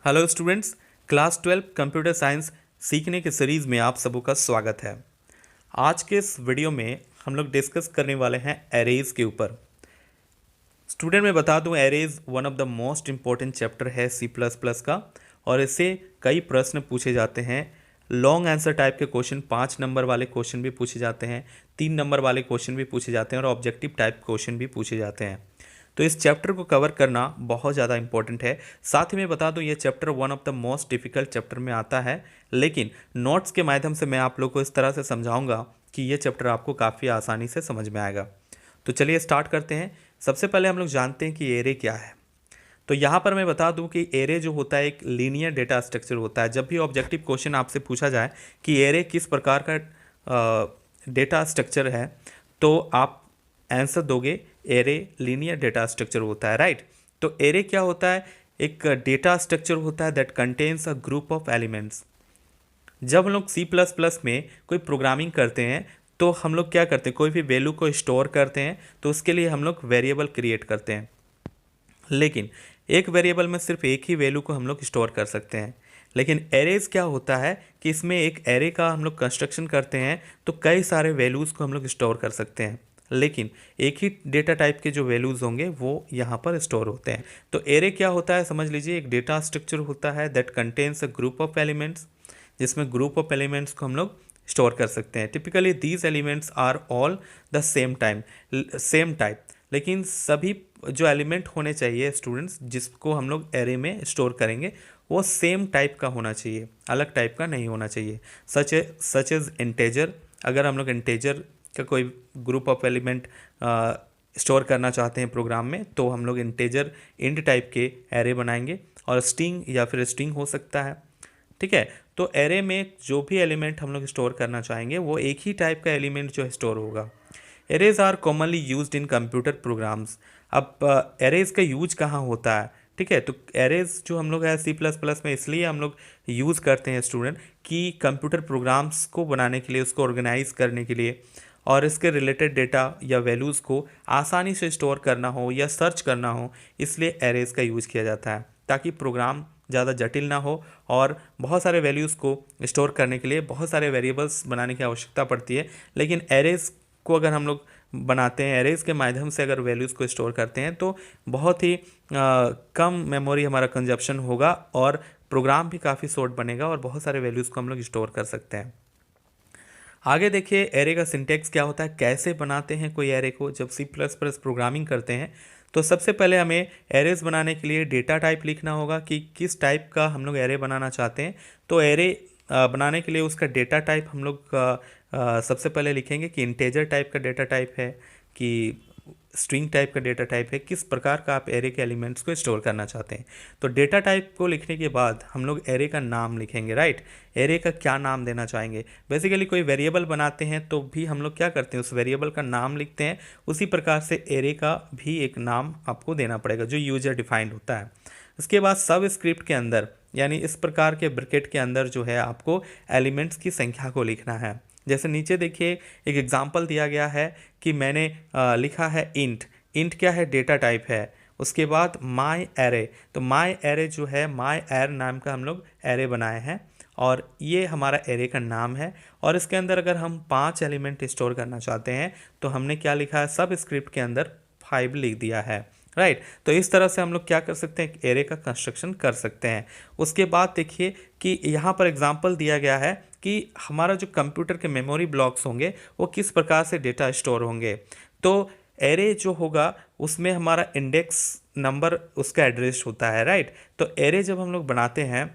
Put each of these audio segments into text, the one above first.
Hello students, class 12 computer science सीखने के series में आप सबों का स्वागत है। आज के इस वीडियो में हम लोग डिस्कस करने वाले हैं एरेज के ऊपर। स्टूडेंट मैं बता दूं, arrays one of the most important chapter है सी प्लस प्लस का, और इससे कई प्रश्न पूछे जाते हैं। लॉन्ग आंसर टाइप के क्वेश्चन, 5 नंबर वाले क्वेश्चन भी पूछे जाते हैं, 3 नंबर वाले क्वेश्चन भी पूछे जाते हैं और ऑब्जेक्टिव टाइप क्वेश्चन भी पूछे जाते हैं। तो इस चैप्टर को कवर करना बहुत ज़्यादा इंपॉर्टेंट है। साथ ही मैं बता दूं, ये chapter one of the most difficult chapter में आता है, लेकिन नोट्स के माध्यम से मैं आप लोग को इस तरह से समझाऊंगा कि ये चैप्टर आपको काफ़ी आसानी से समझ में आएगा। तो चलिए स्टार्ट करते हैं। सबसे पहले हम लोग जानते हैं कि एरे क्या है। तो यहाँ पर मैं बता दूं कि एरे जो होता है एक लीनियर डेटा स्ट्रक्चर होता है। जब भी ऑब्जेक्टिव क्वेश्चन आपसे पूछा जाए कि एरे किस प्रकार का डेटा स्ट्रक्चर है, तो आप आंसर दोगे एरे लीनियर डेटा स्ट्रक्चर होता है, राइट। तो एरे क्या होता है? एक डेटा स्ट्रक्चर होता है that contains a group of elements. जब हम लोग सी प्लस प्लस में कोई प्रोग्रामिंग करते हैं तो हम लोग क्या करते हैं, कोई भी वैल्यू को स्टोर करते हैं तो उसके लिए हम लोग वेरिएबल क्रिएट करते हैं। लेकिन एक वेरिएबल में सिर्फ एक ही वैल्यू को हम लोग स्टोर कर सकते हैं। लेकिन एरेज क्या होता है कि इसमें एक एरे का हम लोग कंस्ट्रक्शन करते हैं तो कई सारे वैल्यूज़ को हम लोग स्टोर कर सकते हैं, लेकिन एक ही डेटा टाइप के जो वैल्यूज़ होंगे वो यहाँ पर स्टोर होते हैं। तो एरे क्या होता है समझ लीजिए, एक डेटा स्ट्रक्चर होता है that contains a group of elements, जिसमें ग्रुप ऑफ एलिमेंट्स को हम लोग स्टोर कर सकते हैं। Typically these elements are all the same type, लेकिन सभी जो एलिमेंट होने चाहिए स्टूडेंट्स जिसको हम लोग एरे में स्टोर करेंगे वो सेम टाइप का होना चाहिए, अलग टाइप का नहीं होना चाहिए। सच एज इंटेजर, अगर हम लोग इंटेजर का कोई ग्रुप ऑफ एलिमेंट स्टोर करना चाहते हैं प्रोग्राम में, तो हम लोग इंटेजर इंट टाइप के एरे बनाएंगे, और स्ट्रिंग या फिर स्ट्रिंग हो सकता है, ठीक है। तो एरे में जो भी एलिमेंट हम लोग स्टोर करना चाहेंगे वो एक ही टाइप का एलिमेंट जो स्टोर होगा। Arrays are commonly used in computer programs. अब एरेज का यूज कहाँ होता है, ठीक है। तो एरेज जो हम लोग है सी प्लस प्लस में इसलिए हम लोग यूज़ करते हैं स्टूडेंट कि कंप्यूटर प्रोग्राम्स को बनाने के लिए, उसको ऑर्गेनाइज करने के लिए, और इसके रिलेटेड डेटा या वैल्यूज़ को आसानी से स्टोर करना हो या सर्च करना हो, इसलिए एरेज का यूज़ किया जाता है, ताकि प्रोग्राम ज़्यादा जटिल ना हो। और बहुत सारे वैल्यूज़ को स्टोर करने के लिए बहुत सारे वेरिएबल्स बनाने की आवश्यकता पड़ती है, लेकिन एरेज को अगर हम लोग बनाते हैं, एरेज के माध्यम से अगर वैल्यूज़ को स्टोर करते हैं तो बहुत ही कम मेमोरी हमारा कंजप्शन होगा और प्रोग्राम भी काफ़ी शॉर्ट बनेगा और बहुत सारे वैल्यूज़ को हम लोग स्टोर कर सकते हैं। आगे देखिए एरे का सिंटेक्स क्या होता है, कैसे बनाते हैं कोई एरे को। जब सी प्लस प्लस प्रोग्रामिंग करते हैं तो सबसे पहले हमें एरेज बनाने के लिए डेटा टाइप लिखना होगा कि किस टाइप का हम लोग एरे बनाना चाहते हैं। तो एरे बनाने के लिए उसका डेटा टाइप हम लोग सबसे पहले लिखेंगे कि इंटेजर टाइप का डेटा टाइप है कि स्ट्रिंग टाइप का डेटा टाइप है, किस प्रकार का आप एरे के एलिमेंट्स को स्टोर करना चाहते हैं। तो डेटा टाइप को लिखने के बाद हम लोग एरे का नाम लिखेंगे, राइट। एरे का क्या नाम देना चाहेंगे, बेसिकली कोई वेरिएबल बनाते हैं तो भी हम लोग क्या करते हैं, उस वेरिएबल का नाम लिखते हैं। उसी प्रकार से एरे का भी एक नाम आपको देना पड़ेगा जो यूजर डिफाइंड होता है। इसके बाद सब स्क्रिप्ट के अंदर, यानी इस प्रकार के ब्रैकेट के अंदर जो है आपको एलिमेंट्स की संख्या को लिखना है। जैसे नीचे देखिए एक एग्जांपल दिया गया है कि मैंने लिखा है इंट। इंट क्या है, डेटा टाइप है। उसके बाद माई एरे, तो माई एरे जो है, माई एर नाम का हम लोग एरे बनाए हैं और ये हमारा एरे का नाम है। और इसके अंदर अगर हम 5 एलिमेंट स्टोर करना चाहते हैं तो हमने क्या लिखा है, सब स्क्रिप्ट के अंदर 5 लिख दिया है, राइट। तो इस तरह से हम लोग क्या कर सकते हैं, एरे का कंस्ट्रक्शन कर सकते हैं। उसके बाद देखिए कि यहाँ पर एग्जांपल दिया गया है कि हमारा जो कंप्यूटर के मेमोरी ब्लॉक्स होंगे वो किस प्रकार से डेटा स्टोर होंगे। तो एरे जो होगा उसमें हमारा इंडेक्स नंबर उसका एड्रेस होता है, राइट। तो एरे जब हम लोग बनाते हैं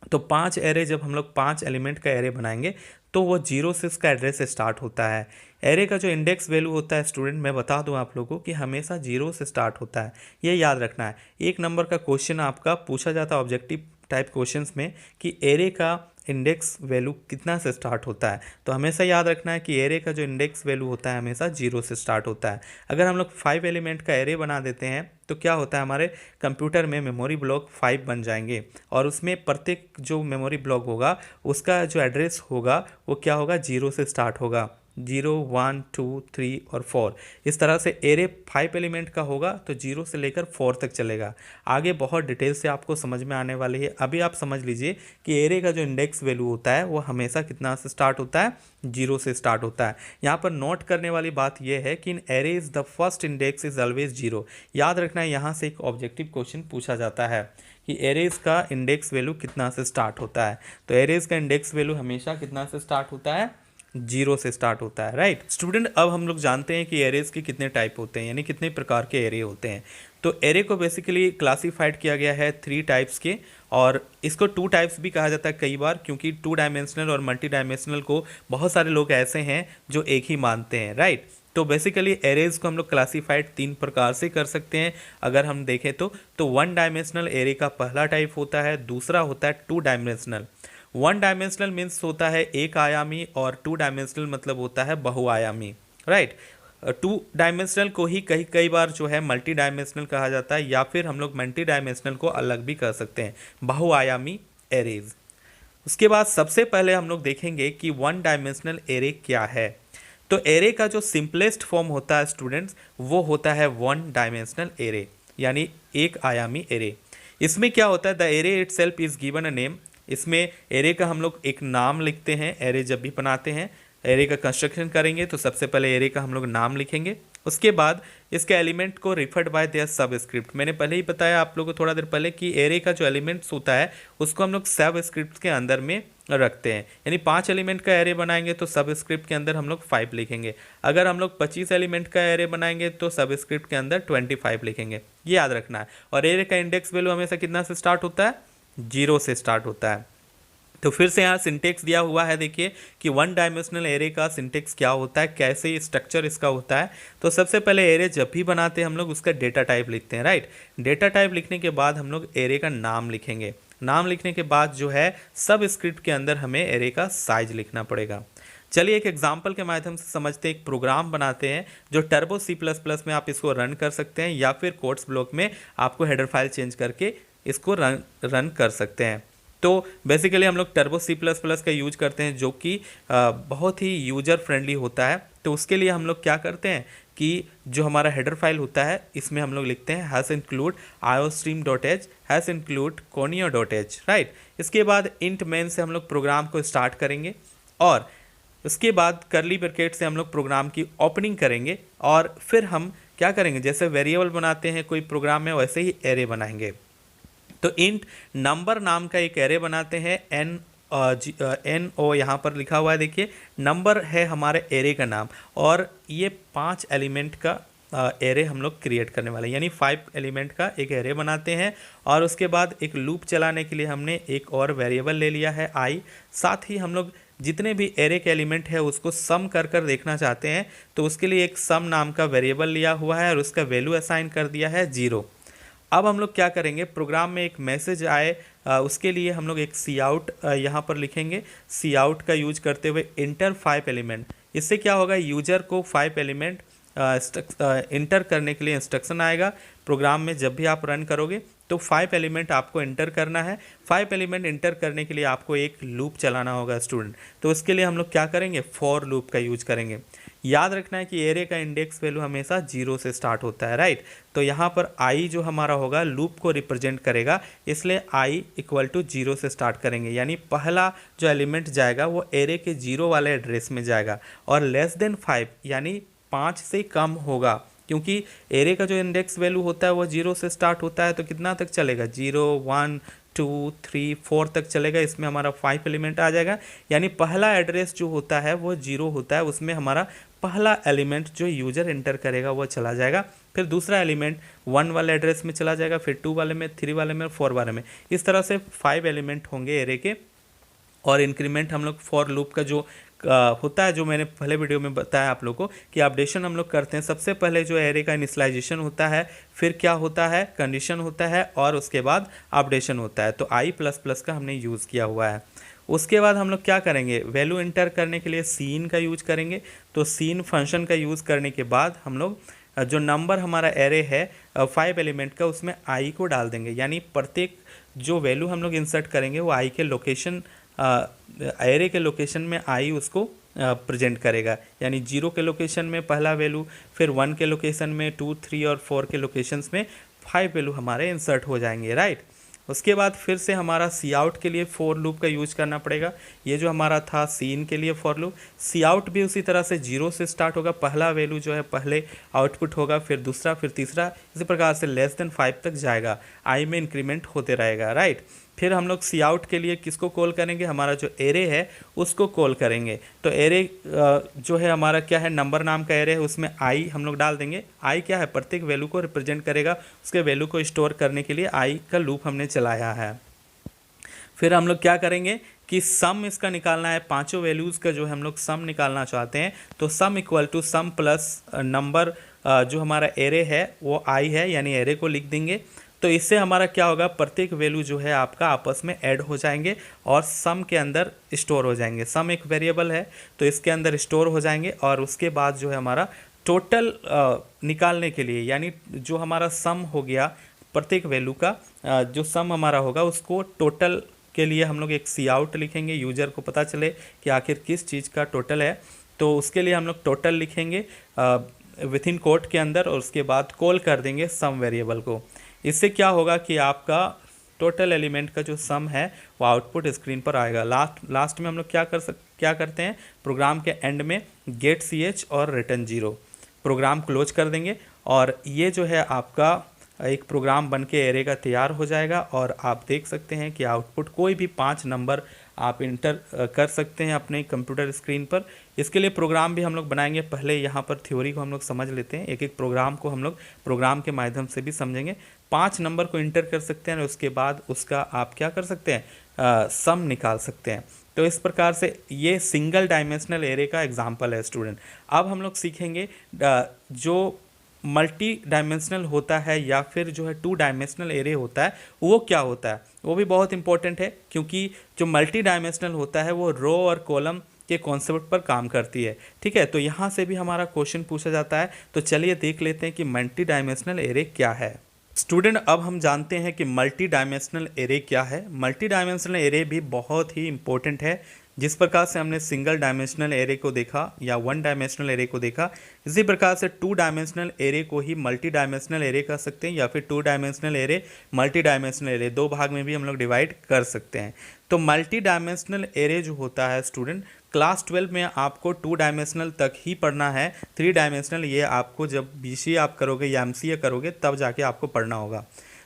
तो 5 एरे, जब हम लोग 5 एलिमेंट का एरे बनाएंगे तो वो 0 से इसका एड्रेस स्टार्ट होता है। एरे का जो इंडेक्स वैल्यू होता है स्टूडेंट, मैं बता दूं आप लोगों को कि हमेशा 0 से स्टार्ट होता है, ये याद रखना है। 1 नंबर का क्वेश्चन आपका पूछा जाता है ऑब्जेक्टिव टाइप क्वेश्चंस में कि एरे का इंडेक्स वैल्यू कितना से स्टार्ट होता है, तो हमेशा याद रखना है कि एरे का जो इंडेक्स वैल्यू होता है हमेशा 0 से स्टार्ट होता है। अगर हम लोग 5 एलिमेंट का एरे बना देते हैं तो क्या होता है, हमारे कंप्यूटर में मेमोरी ब्लॉक 5 बन जाएंगे और उसमें प्रत्येक जो मेमोरी ब्लॉक होगा उसका जो एड्रेस होगा वो क्या होगा, 0 से स्टार्ट होगा। 0 1 2 3 और 4। इस तरह से एरे 5 एलिमेंट का होगा तो 0 से लेकर 4 तक चलेगा। आगे बहुत डिटेल से आपको समझ में आने वाली है। अभी आप समझ लीजिए कि एरे का जो इंडेक्स वैल्यू होता है वो हमेशा कितना से स्टार्ट होता है, 0 से स्टार्ट होता है। यहाँ पर नोट करने वाली बात यह है कि in arrays the first index is always 0। याद रखना है, यहाँ से एक ऑब्जेक्टिव क्वेश्चन पूछा जाता है कि एरेज का इंडेक्स वैल्यू कितना से स्टार्ट होता है। तो एरेज का इंडेक्स वैल्यू हमेशा कितना से स्टार्ट होता है, 0 से स्टार्ट होता है, राइट स्टूडेंट। अब हम लोग जानते हैं कि एरेज के कितने टाइप होते हैं, यानी कितने प्रकार के एरे होते हैं। तो एरे को बेसिकली क्लासीफाइड किया गया है 3 टाइप्स के, और इसको 2 टाइप्स भी कहा जाता है कई बार, क्योंकि 2 डायमेंशनल और मल्टी डायमेंशनल को बहुत सारे लोग ऐसे हैं जो एक ही मानते हैं, राइट। तो बेसिकली एरेज को हम लोग क्लासीफाइड 3 प्रकार से कर सकते हैं। अगर हम देखें तो 1 डायमेंशनल एरे का पहला टाइप होता है, दूसरा होता है 2 डायमेंशनल। 1 डायमेंशनल मीन्स होता है एक आयामी, और 2 डायमेंशनल मतलब होता है बहुआयामी, राइट। 2 डायमेंशनल को ही कई बार जो है मल्टी डायमेंशनल कहा जाता है, या फिर हम लोग मल्टी डायमेंशनल को अलग भी कर सकते हैं, बहुआयामी एरेज। उसके बाद सबसे पहले हम लोग देखेंगे कि 1 डायमेंशनल एरे क्या है। तो एरे का जो सिंपलेस्ट फॉर्म होता है स्टूडेंट्स, वो होता है 1 डायमेंशनल एरे, यानी एक आयामी एरे। इसमें क्या होता है, the array itself is given a name. इसमें एरे का हम लोग एक नाम लिखते हैं। एरे जब भी बनाते हैं, एरे का कंस्ट्रक्शन करेंगे तो सबसे पहले एरे का हम लोग नाम लिखेंगे। उसके बाद इसके एलिमेंट को रिफर्ड बाय देयर सबस्क्रिप्ट। मैंने पहले ही बताया आप लोगों को थोड़ा देर पहले कि एरे का जो एलिमेंट्स होता है उसको हम लोग सबस्क्रिप्ट के अंदर में रखते हैं। यानी 5 एलिमेंट का एरे बनाएंगे तो सबस्क्रिप्ट के अंदर हम लोग 5 लिखेंगे। अगर हम लोग 25 एलिमेंट का एरे बनाएंगे तो सबस्क्रिप्ट के अंदर 25 लिखेंगे, ये याद रखना है। और एरे का इंडेक्स वैल्यू हमेशा कितना से स्टार्ट होता है, 0 से स्टार्ट होता है। तो फिर से यहाँ सिंटेक्स दिया हुआ है, देखिए कि 1 डायमेंशनल एरे का सिंटेक्स क्या होता है, कैसे स्ट्रक्चर इसका होता है। तो सबसे पहले एरे जब भी बनाते हैं हम लोग उसका डेटा टाइप लिखते हैं, राइट। डेटा टाइप लिखने के बाद हम लोग एरे का नाम लिखेंगे। नाम लिखने के बाद जो है सब स्क्रिप्ट के अंदर हमें एरे का साइज लिखना पड़ेगा। चलिए एक एग्जाम्पल के माध्यम से समझते हैं। एक प्रोग्राम बनाते हैं जो टर्बो C++ में आप इसको रन कर सकते हैं, या फिर कोड्स ब्लॉक में आपको हेडर फाइल चेंज करके इसको रन कर सकते हैं। तो बेसिकली हम लोग टर्बो C++ का यूज करते हैं, जो कि बहुत ही यूजर फ्रेंडली होता है। तो उसके लिए हम लोग क्या करते हैं कि जो हमारा हेडर फाइल होता है इसमें हम लोग लिखते हैं #include iostream.h #include conio.h, right. इसके बाद int main से हम लोग प्रोग्राम को स्टार्ट करेंगे, और उसके बाद करली ब्रैकेट से हम लोग प्रोग्राम की ओपनिंग करेंगे, और फिर हम क्या करेंगे, जैसे वेरिएबल बनाते हैं कोई प्रोग्राम में वैसे ही एरे बनाएंगे। तो इंट नंबर नाम का एक एरे बनाते हैं। एन ओ यहाँ पर लिखा हुआ है, देखिए नंबर है हमारे एरे का नाम, और ये 5 एलिमेंट का एरे हम लोग क्रिएट करने वाले हैं, यानी 5 एलिमेंट का एक एरे बनाते हैं। और उसके बाद एक लूप चलाने के लिए हमने एक और वेरिएबल ले लिया है i। साथ ही हम लोग जितने भी एरे के एलिमेंट है उसको सम कर देखना चाहते हैं, तो उसके लिए एक सम नाम का वेरिएबल लिया हुआ है, और उसका वैल्यू असाइन कर दिया है 0। अब हम लोग क्या करेंगे, प्रोग्राम में एक मैसेज आए उसके लिए हम लोग एक सी आउट यहाँ पर लिखेंगे। सी आउट का यूज करते हुए इंटर 5 एलिमेंट। इससे क्या होगा, यूजर को 5 एलिमेंट इंटर करने के लिए इंस्ट्रक्शन आएगा। प्रोग्राम में जब भी आप रन करोगे तो 5 एलिमेंट आपको इंटर करना है। 5 एलिमेंट इंटर करने के लिए आपको एक लूप चलाना होगा स्टूडेंट। तो उसके लिए हम लोग क्या करेंगे, फॉर लूप का यूज करेंगे। याद रखना है कि एरे का इंडेक्स वैल्यू हमेशा 0 से स्टार्ट होता है, राइट। तो यहाँ पर i जो हमारा होगा लूप को रिप्रेजेंट करेगा, इसलिए i = 0 से स्टार्ट करेंगे। यानी पहला जो एलिमेंट जाएगा वो एरे के 0 वाले एड्रेस में जाएगा, और <5 यानी 5 से कम होगा, क्योंकि एरे का जो इंडेक्स वैल्यू होता है वो 0 से स्टार्ट होता है। तो कितना तक चलेगा, 0 1 2 3 4 तक चलेगा। इसमें हमारा 5 एलिमेंट आ जाएगा, यानी पहला एड्रेस जो होता है वो 0 होता है, उसमें हमारा पहला एलिमेंट जो यूजर एंटर करेगा वो चला जाएगा। फिर दूसरा एलिमेंट 1 वाले एड्रेस में चला जाएगा, फिर 2 वाले में, 3 वाले में, 4 वाले में। इस तरह से 5 एलिमेंट होंगे एरे के। और इंक्रीमेंट हम लोग फॉर लूप का जो होता है, जो मैंने पहले वीडियो में बताया आप लोगों को कि अपडेशन हम लोग करते हैं। सबसे पहले जो एरे का इनिशियलाइजेशन होता है, फिर क्या होता है, कंडीशन होता है, और उसके बाद अपडेशन होता है। तो i++ का हमने यूज़ किया हुआ है। उसके बाद हम लोग क्या करेंगे, वैल्यू इंटर करने के लिए सीन का यूज करेंगे। तो सीन फंक्शन का यूज़ करने के बाद हम लोग जो नंबर हमारा एरे है 5 एलिमेंट का, उसमें i को डाल देंगे। यानी प्रत्येक जो वैल्यू हम लोग इंसर्ट करेंगे वो i के लोकेशन, एरे के लोकेशन में i उसको प्रेजेंट करेगा, यानी 0 के लोकेशन में पहला वैल्यू, फिर 1 के लोकेशन में, 2, 3 और 4 के लोकेशंस में 5 वैल्यू हमारे इंसर्ट हो जाएंगे, राइट। उसके बाद फिर से हमारा सी आउट के लिए फॉर लूप का यूज करना पड़ेगा। ये जो हमारा था सी इन के लिए फॉर लूप, सी आउट भी उसी तरह से 0 से स्टार्ट होगा, पहला वैल्यू जो है पहले आउटपुट होगा, फिर दूसरा, फिर तीसरा, इसी प्रकार से लेस देन 5 तक जाएगा, आई में इंक्रीमेंट होते रहेगा, राइट। फिर हम लोग सी आउट के लिए किसको कॉल करेंगे, हमारा जो एरे है उसको कॉल करेंगे। तो एरे जो है हमारा क्या है, नंबर नाम का एरे है, उसमें आई हम लोग डाल देंगे। आई क्या है, प्रत्येक वैल्यू को रिप्रेजेंट करेगा, उसके वैल्यू को स्टोर करने के लिए आई का लूप हमने चलाया है। फिर हम लोग क्या करेंगे कि सम इसका निकालना है, पांचों वैल्यूज़ का जो है हम लोग सम निकालना चाहते हैं, तो sum equal to sum plus number, जो हमारा एरे है वो आई है, यानी एरे को लिख देंगे। तो इससे हमारा क्या होगा, प्रत्येक वैल्यू जो है आपका आपस में ऐड हो जाएंगे और सम के अंदर स्टोर हो जाएंगे। सम एक वेरिएबल है तो इसके अंदर स्टोर हो जाएंगे, और उसके बाद जो है हमारा टोटल निकालने के लिए, यानी जो हमारा सम हो गया प्रत्येक वैल्यू का, जो सम हमारा होगा उसको टोटल के लिए हम लोग एक सी आउट लिखेंगे, यूजर को पता चले कि आखिर किस चीज़ का टोटल है। तो उसके लिए हम लोग टोटल लिखेंगे विथ इन कोट के अंदर, और उसके बाद कॉल कर देंगे सम वेरिएबल को। इससे क्या होगा कि आपका टोटल एलिमेंट का जो सम है वो आउटपुट स्क्रीन पर आएगा। लास्ट में हम लोग क्या करते हैं, प्रोग्राम के एंड में गेट ch और रिटर्न 0 प्रोग्राम क्लोज कर देंगे, और ये जो है आपका एक प्रोग्राम बन के एरे का तैयार हो जाएगा। और आप देख सकते हैं कि आउटपुट कोई भी 5 नंबर आप इंटर कर सकते हैं अपने कंप्यूटर स्क्रीन पर। इसके लिए प्रोग्राम भी हम लोग बनाएंगे, पहले यहाँ पर थ्योरी को हम लोग समझ लेते हैं, एक एक प्रोग्राम को हम लोग प्रोग्राम के माध्यम से भी समझेंगे। 5 नंबर को इंटर कर सकते हैं और उसके बाद उसका आप क्या कर सकते हैं, सम निकाल सकते हैं। तो इस प्रकार से ये सिंगल डायमेंशनल एरे का एग्जांपल है स्टूडेंट। अब हम लोग सीखेंगे जो मल्टी डायमेंशनल होता है या फिर जो है 2 डायमेंशनल एरे होता है वो क्या होता है, वो भी बहुत इंपॉर्टेंट है, क्योंकि जो मल्टी डायमेंशनल होता है वो रो और कॉलम के कॉन्सेप्ट पर काम करती है, ठीक है। तो यहाँ से भी हमारा क्वेश्चन पूछा जाता है, तो चलिए देख लेते हैं कि मल्टी डायमेंशनल एरे क्या है। स्टूडेंट, अब हम जानते हैं कि मल्टी डायमेंशनल एरे क्या है। मल्टी डायमेंशनल एरे भी बहुत ही इंपॉर्टेंट है। जिस प्रकार से हमने सिंगल डायमेंशनल एरे को देखा या 1 डायमेंशनल एरे को देखा, इसी प्रकार से 2 डायमेंशनल एरे को ही मल्टी डायमेंशनल एरे कह सकते हैं, या फिर 2 dimensional array multi dimensional array, 2 भाग में भी हम लोग डिवाइड कर सकते हैं। तो मल्टी डायमेंशनल एरे जो होता है स्टूडेंट, क्लास 12 में आपको 2 डायमेंशनल तक ही पढ़ना है। 3 डायमेंशनल ये आपको जब BCA आप करोगे या MCA करोगे तब जाके आपको पढ़ना होगा।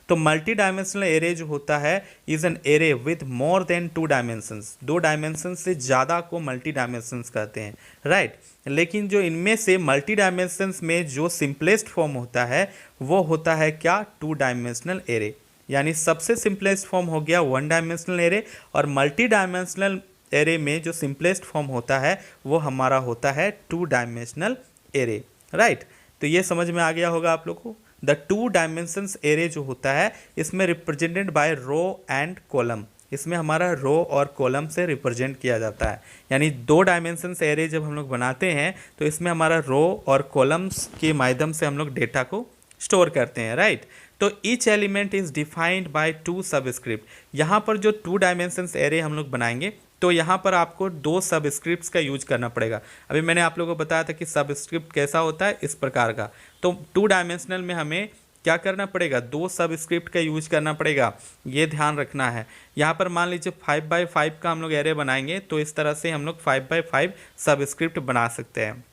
तो मल्टी डायमेंशनल एरे जो होता है is an array with more than 2 dimensions. 2 dimensions से ज़्यादा को मल्टी डायमेंशंस कहते हैं, राइट। लेकिन जो इनमें से मल्टी डायमेंशंस में जो सिंपलेस्ट फॉर्म होता है वो होता है क्या, 2 डायमेंशनल एरे। यानी सबसे सिंपलेस्ट फॉर्म हो गया 1 डायमेंशनल एरे, और मल्टी डायमेंशनल एरे में जो सिंपलेस्ट फॉर्म होता है वो हमारा होता है 2 डायमेंशनल एरे, राइट। तो ये समझ में आ गया होगा आप लोग को। द 2 डायमेंशंस एरे जो होता है इसमें represented by row and column, इसमें हमारा रो और कॉलम से रिप्रेजेंट किया जाता है। यानी 2 डायमेंशंस एरे जब हम लोग बनाते हैं तो इसमें हमारा रो और कॉलम्स के माध्यम से हम लोग डेटा को स्टोर करते हैं, राइट। तो each element is defined by 2 subscript. यहाँ पर जो 2 डायमेंशंस एरे हम लोग बनाएंगे तो यहाँ पर आपको 2 सबस्क्रिप्ट्स का यूज करना पड़ेगा। अभी मैंने आप लोगों को बताया था कि सबस्क्रिप्ट कैसा होता है, इस प्रकार का। तो 2 डायमेंशनल में हमें क्या करना पड़ेगा, 2 सबस्क्रिप्ट का यूज करना पड़ेगा, ये ध्यान रखना है। यहाँ पर मान लीजिए 5x5 का हम लोग एरे बनाएंगे तो इस तरह से हम लोग 5x5 सबस्क्रिप्ट बना सकते हैं।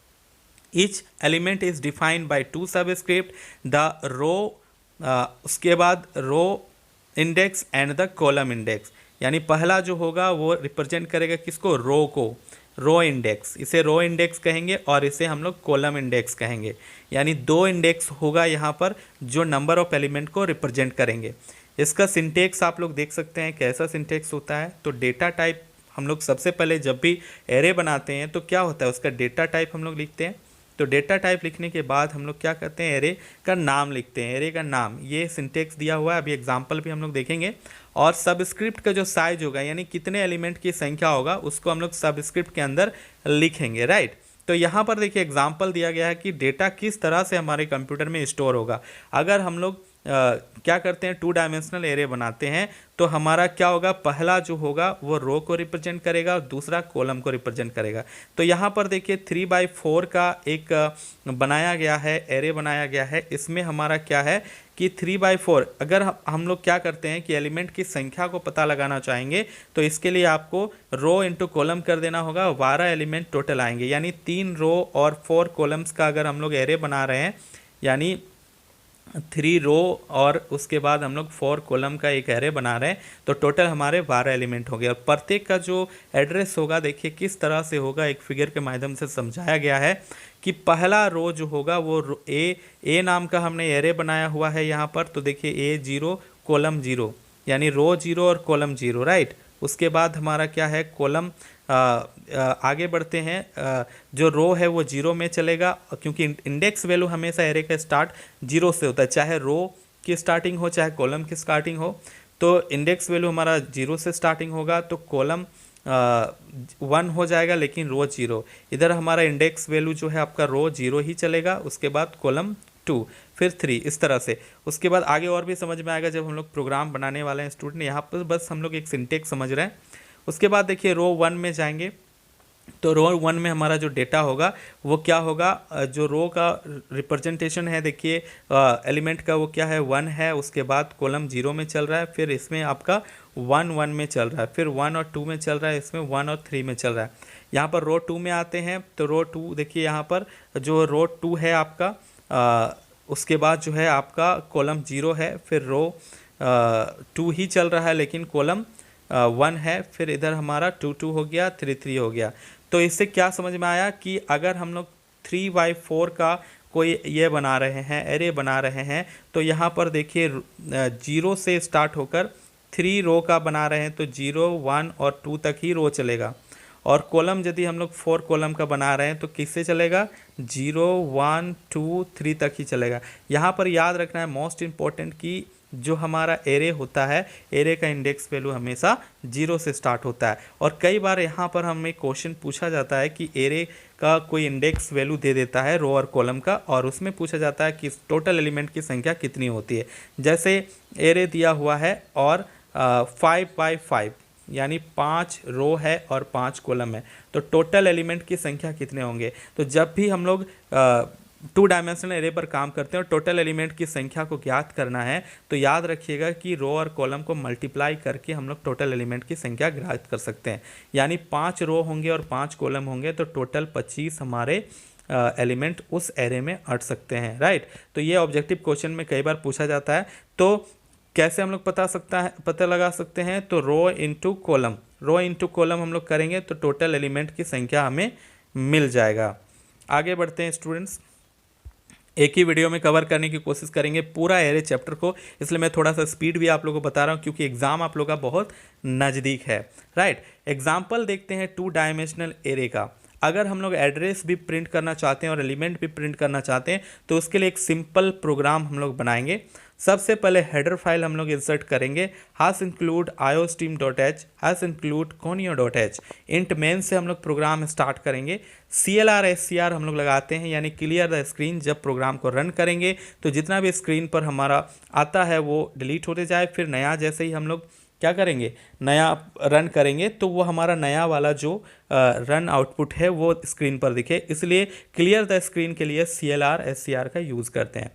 Each element is defined by 2 subscript, the row, उसके बाद row index and the column index. यानी पहला जो होगा वो रिप्रेजेंट करेगा किसको, रो को, रो इंडेक्स, इसे रो इंडेक्स कहेंगे, और इसे हम लोग कॉलम इंडेक्स कहेंगे। यानी 2 इंडेक्स होगा यहाँ पर जो नंबर ऑफ एलिमेंट को रिप्रेजेंट करेंगे। इसका सिंटेक्स आप लोग देख सकते हैं कैसा सिंटेक्स होता है। तो डेटा टाइप हम लोग सबसे पहले जब भी एरे बनाते हैं तो क्या होता है, उसका डेटा टाइप हम लोग लिखते हैं। तो डेटा टाइप लिखने के बाद हम लोग क्या करते हैं, एरे का नाम लिखते हैं, एरे का नाम, ये सिंटेक्स दिया हुआ है, अभी एग्जांपल भी हम लोग देखेंगे। और सबस्क्रिप्ट का जो साइज होगा यानी कितने एलिमेंट की संख्या होगा उसको हम लोग सबस्क्रिप्ट के अंदर लिखेंगे, राइट। तो यहाँ पर देखिए एग्जांपल दिया गया है कि डेटा किस तरह से हमारे कंप्यूटर में स्टोर होगा। अगर हम लोग क्या करते हैं, 2 डायमेंशनल एरे बनाते हैं, तो हमारा क्या होगा, पहला जो होगा वो रो को रिप्रेजेंट करेगा और दूसरा कॉलम को रिप्रेजेंट करेगा। तो यहाँ पर देखिए 3/4 का एक बनाया गया है, एरे बनाया गया है। इसमें हमारा क्या है कि 3/4, अगर हम लोग क्या करते हैं कि एलिमेंट की संख्या को पता लगाना चाहेंगे तो इसके लिए आपको रो इंटू कॉलम कर देना होगा, 12 एलिमेंट टोटल आएंगे। यानी 3 रो और 4 कॉलम्स का अगर हम लोग एरे बना रहे हैं, यानी 3 रो और उसके बाद हम लोग 4 कॉलम का एक एरे बना रहे हैं, तो टोटल हमारे 12 एलिमेंट हो गए। और प्रत्येक का जो एड्रेस होगा देखिए किस तरह से होगा, एक फिगर के माध्यम से समझाया गया है कि पहला रो जो होगा वो ए नाम का हमने एरे बनाया हुआ है यहाँ पर, तो देखिए A0 कॉलम 0, यानी रो 0 और कॉलम 0, राइट। उसके बाद हमारा क्या है, कॉलम आगे बढ़ते हैं, जो रो है वो 0 में चलेगा, क्योंकि इंडेक्स वैल्यू हमेशा एरे का स्टार्ट 0 से होता है, चाहे रो की स्टार्टिंग हो चाहे कॉलम की स्टार्टिंग हो। तो इंडेक्स वैल्यू हमारा 0 से स्टार्टिंग होगा, तो कॉलम 1 हो जाएगा लेकिन रो 0। इधर हमारा इंडेक्स वैल्यू जो है आपका रो 0 ही चलेगा, उसके बाद कॉलम 2, फिर 3, इस तरह से। उसके बाद आगे और भी समझ में आएगा जब हम लोग प्रोग्राम बनाने वाले हैं स्टूडेंट, यहाँ पर बस हम लोग एक सिंटेक्स समझ रहे हैं। उसके बाद देखिए रो 1 में जाएंगे, तो रो 1 में हमारा जो डेटा होगा वो क्या होगा, जो रो का रिप्रेजेंटेशन है देखिए एलिमेंट का वो क्या है, 1 है। उसके बाद कॉलम 0 में चल रहा है, फिर इसमें आपका 1 में चल रहा है, फिर 1 और 2 में चल रहा है, इसमें 1 और 3 में चल रहा है। यहाँ पर रो 2 में आते हैं, तो रो 2 देखिए यहाँ पर जो रो 2 है आपका, उसके बाद जो है आपका कॉलम 0 है, फिर रो 2 ही चल रहा है लेकिन कॉलम 1 है, फिर इधर हमारा 2 हो गया, 3 हो गया। तो इससे क्या समझ में आया कि अगर हम लोग 3/4 का कोई ये बना रहे हैं, एरे बना रहे हैं, तो यहाँ पर देखिए 0 से स्टार्ट होकर 3 रो का बना रहे हैं, तो 0, 1 और 2 तक ही रो चलेगा। और कॉलम यदि हम लोग 4 कॉलम का बना रहे हैं तो किससे चलेगा, 0, 1, 2, 3 तक ही चलेगा। यहाँ पर याद रखना है मोस्ट इम्पॉर्टेंट कि जो हमारा एरे होता है, एरे का इंडेक्स वैल्यू हमेशा 0 से स्टार्ट होता है। और कई बार यहाँ पर हमें क्वेश्चन पूछा जाता है कि एरे का कोई इंडेक्स वैल्यू दे देता है रो और कॉलम का, और उसमें पूछा जाता है कि टोटल एलिमेंट की संख्या कितनी होती है। जैसे एरे दिया हुआ है और 5/5, यानी 5 रो है और 5 कॉलम है, तो टोटल एलिमेंट की संख्या कितने होंगे। तो जब भी हम लोग 2 डायमेंशनल एरे पर काम करते हैं और टोटल एलिमेंट की संख्या को ज्ञात करना है, तो याद रखिएगा कि रो और कॉलम को मल्टीप्लाई करके हम लोग टोटल एलिमेंट की संख्या ज्ञात कर सकते हैं। यानी 5 रो होंगे और 5 कॉलम होंगे, तो टोटल 25 हमारे एलिमेंट उस एरे में अट सकते हैं, राइट। तो ये ऑब्जेक्टिव क्वेश्चन में कई बार पूछा जाता है। तो कैसे हम लोग पता लगा सकते हैं, तो रो इंटू कॉलम हम लोग करेंगे तो टोटल एलिमेंट की संख्या हमें मिल जाएगा। आगे बढ़ते हैं स्टूडेंट्स, एक ही वीडियो में कवर करने की कोशिश करेंगे पूरा एरे चैप्टर को, इसलिए मैं थोड़ा सा स्पीड भी आप लोगों को बता रहा हूँ क्योंकि एग्जाम आप लोगों का बहुत नज़दीक है, राइट। एग्जाम्पल देखते हैं 2 डायमेंशनल एरे का। अगर हम लोग एड्रेस भी प्रिंट करना चाहते हैं और एलिमेंट भी प्रिंट करना चाहते हैं तो उसके लिए एक सिंपल प्रोग्राम हम लोग बनाएंगे। सबसे पहले हेडर फाइल हम लोग इंसर्ट करेंगे, #include iostream.h #include conio.h। Int main से हम लोग प्रोग्राम स्टार्ट करेंगे। CLR SCR हम लोग लगाते हैं, यानी क्लियर द स्क्रीन। जब प्रोग्राम को रन करेंगे तो जितना भी स्क्रीन पर हमारा आता है वो डिलीट होते जाए, फिर नया जैसे ही हम लोग क्या करेंगे, नया रन करेंगे तो वो हमारा नया वाला जो रन आउटपुट है वो स्क्रीन पर दिखे, इसलिए क्लियर द स्क्रीन के लिए CLR SCR का यूज़ करते हैं।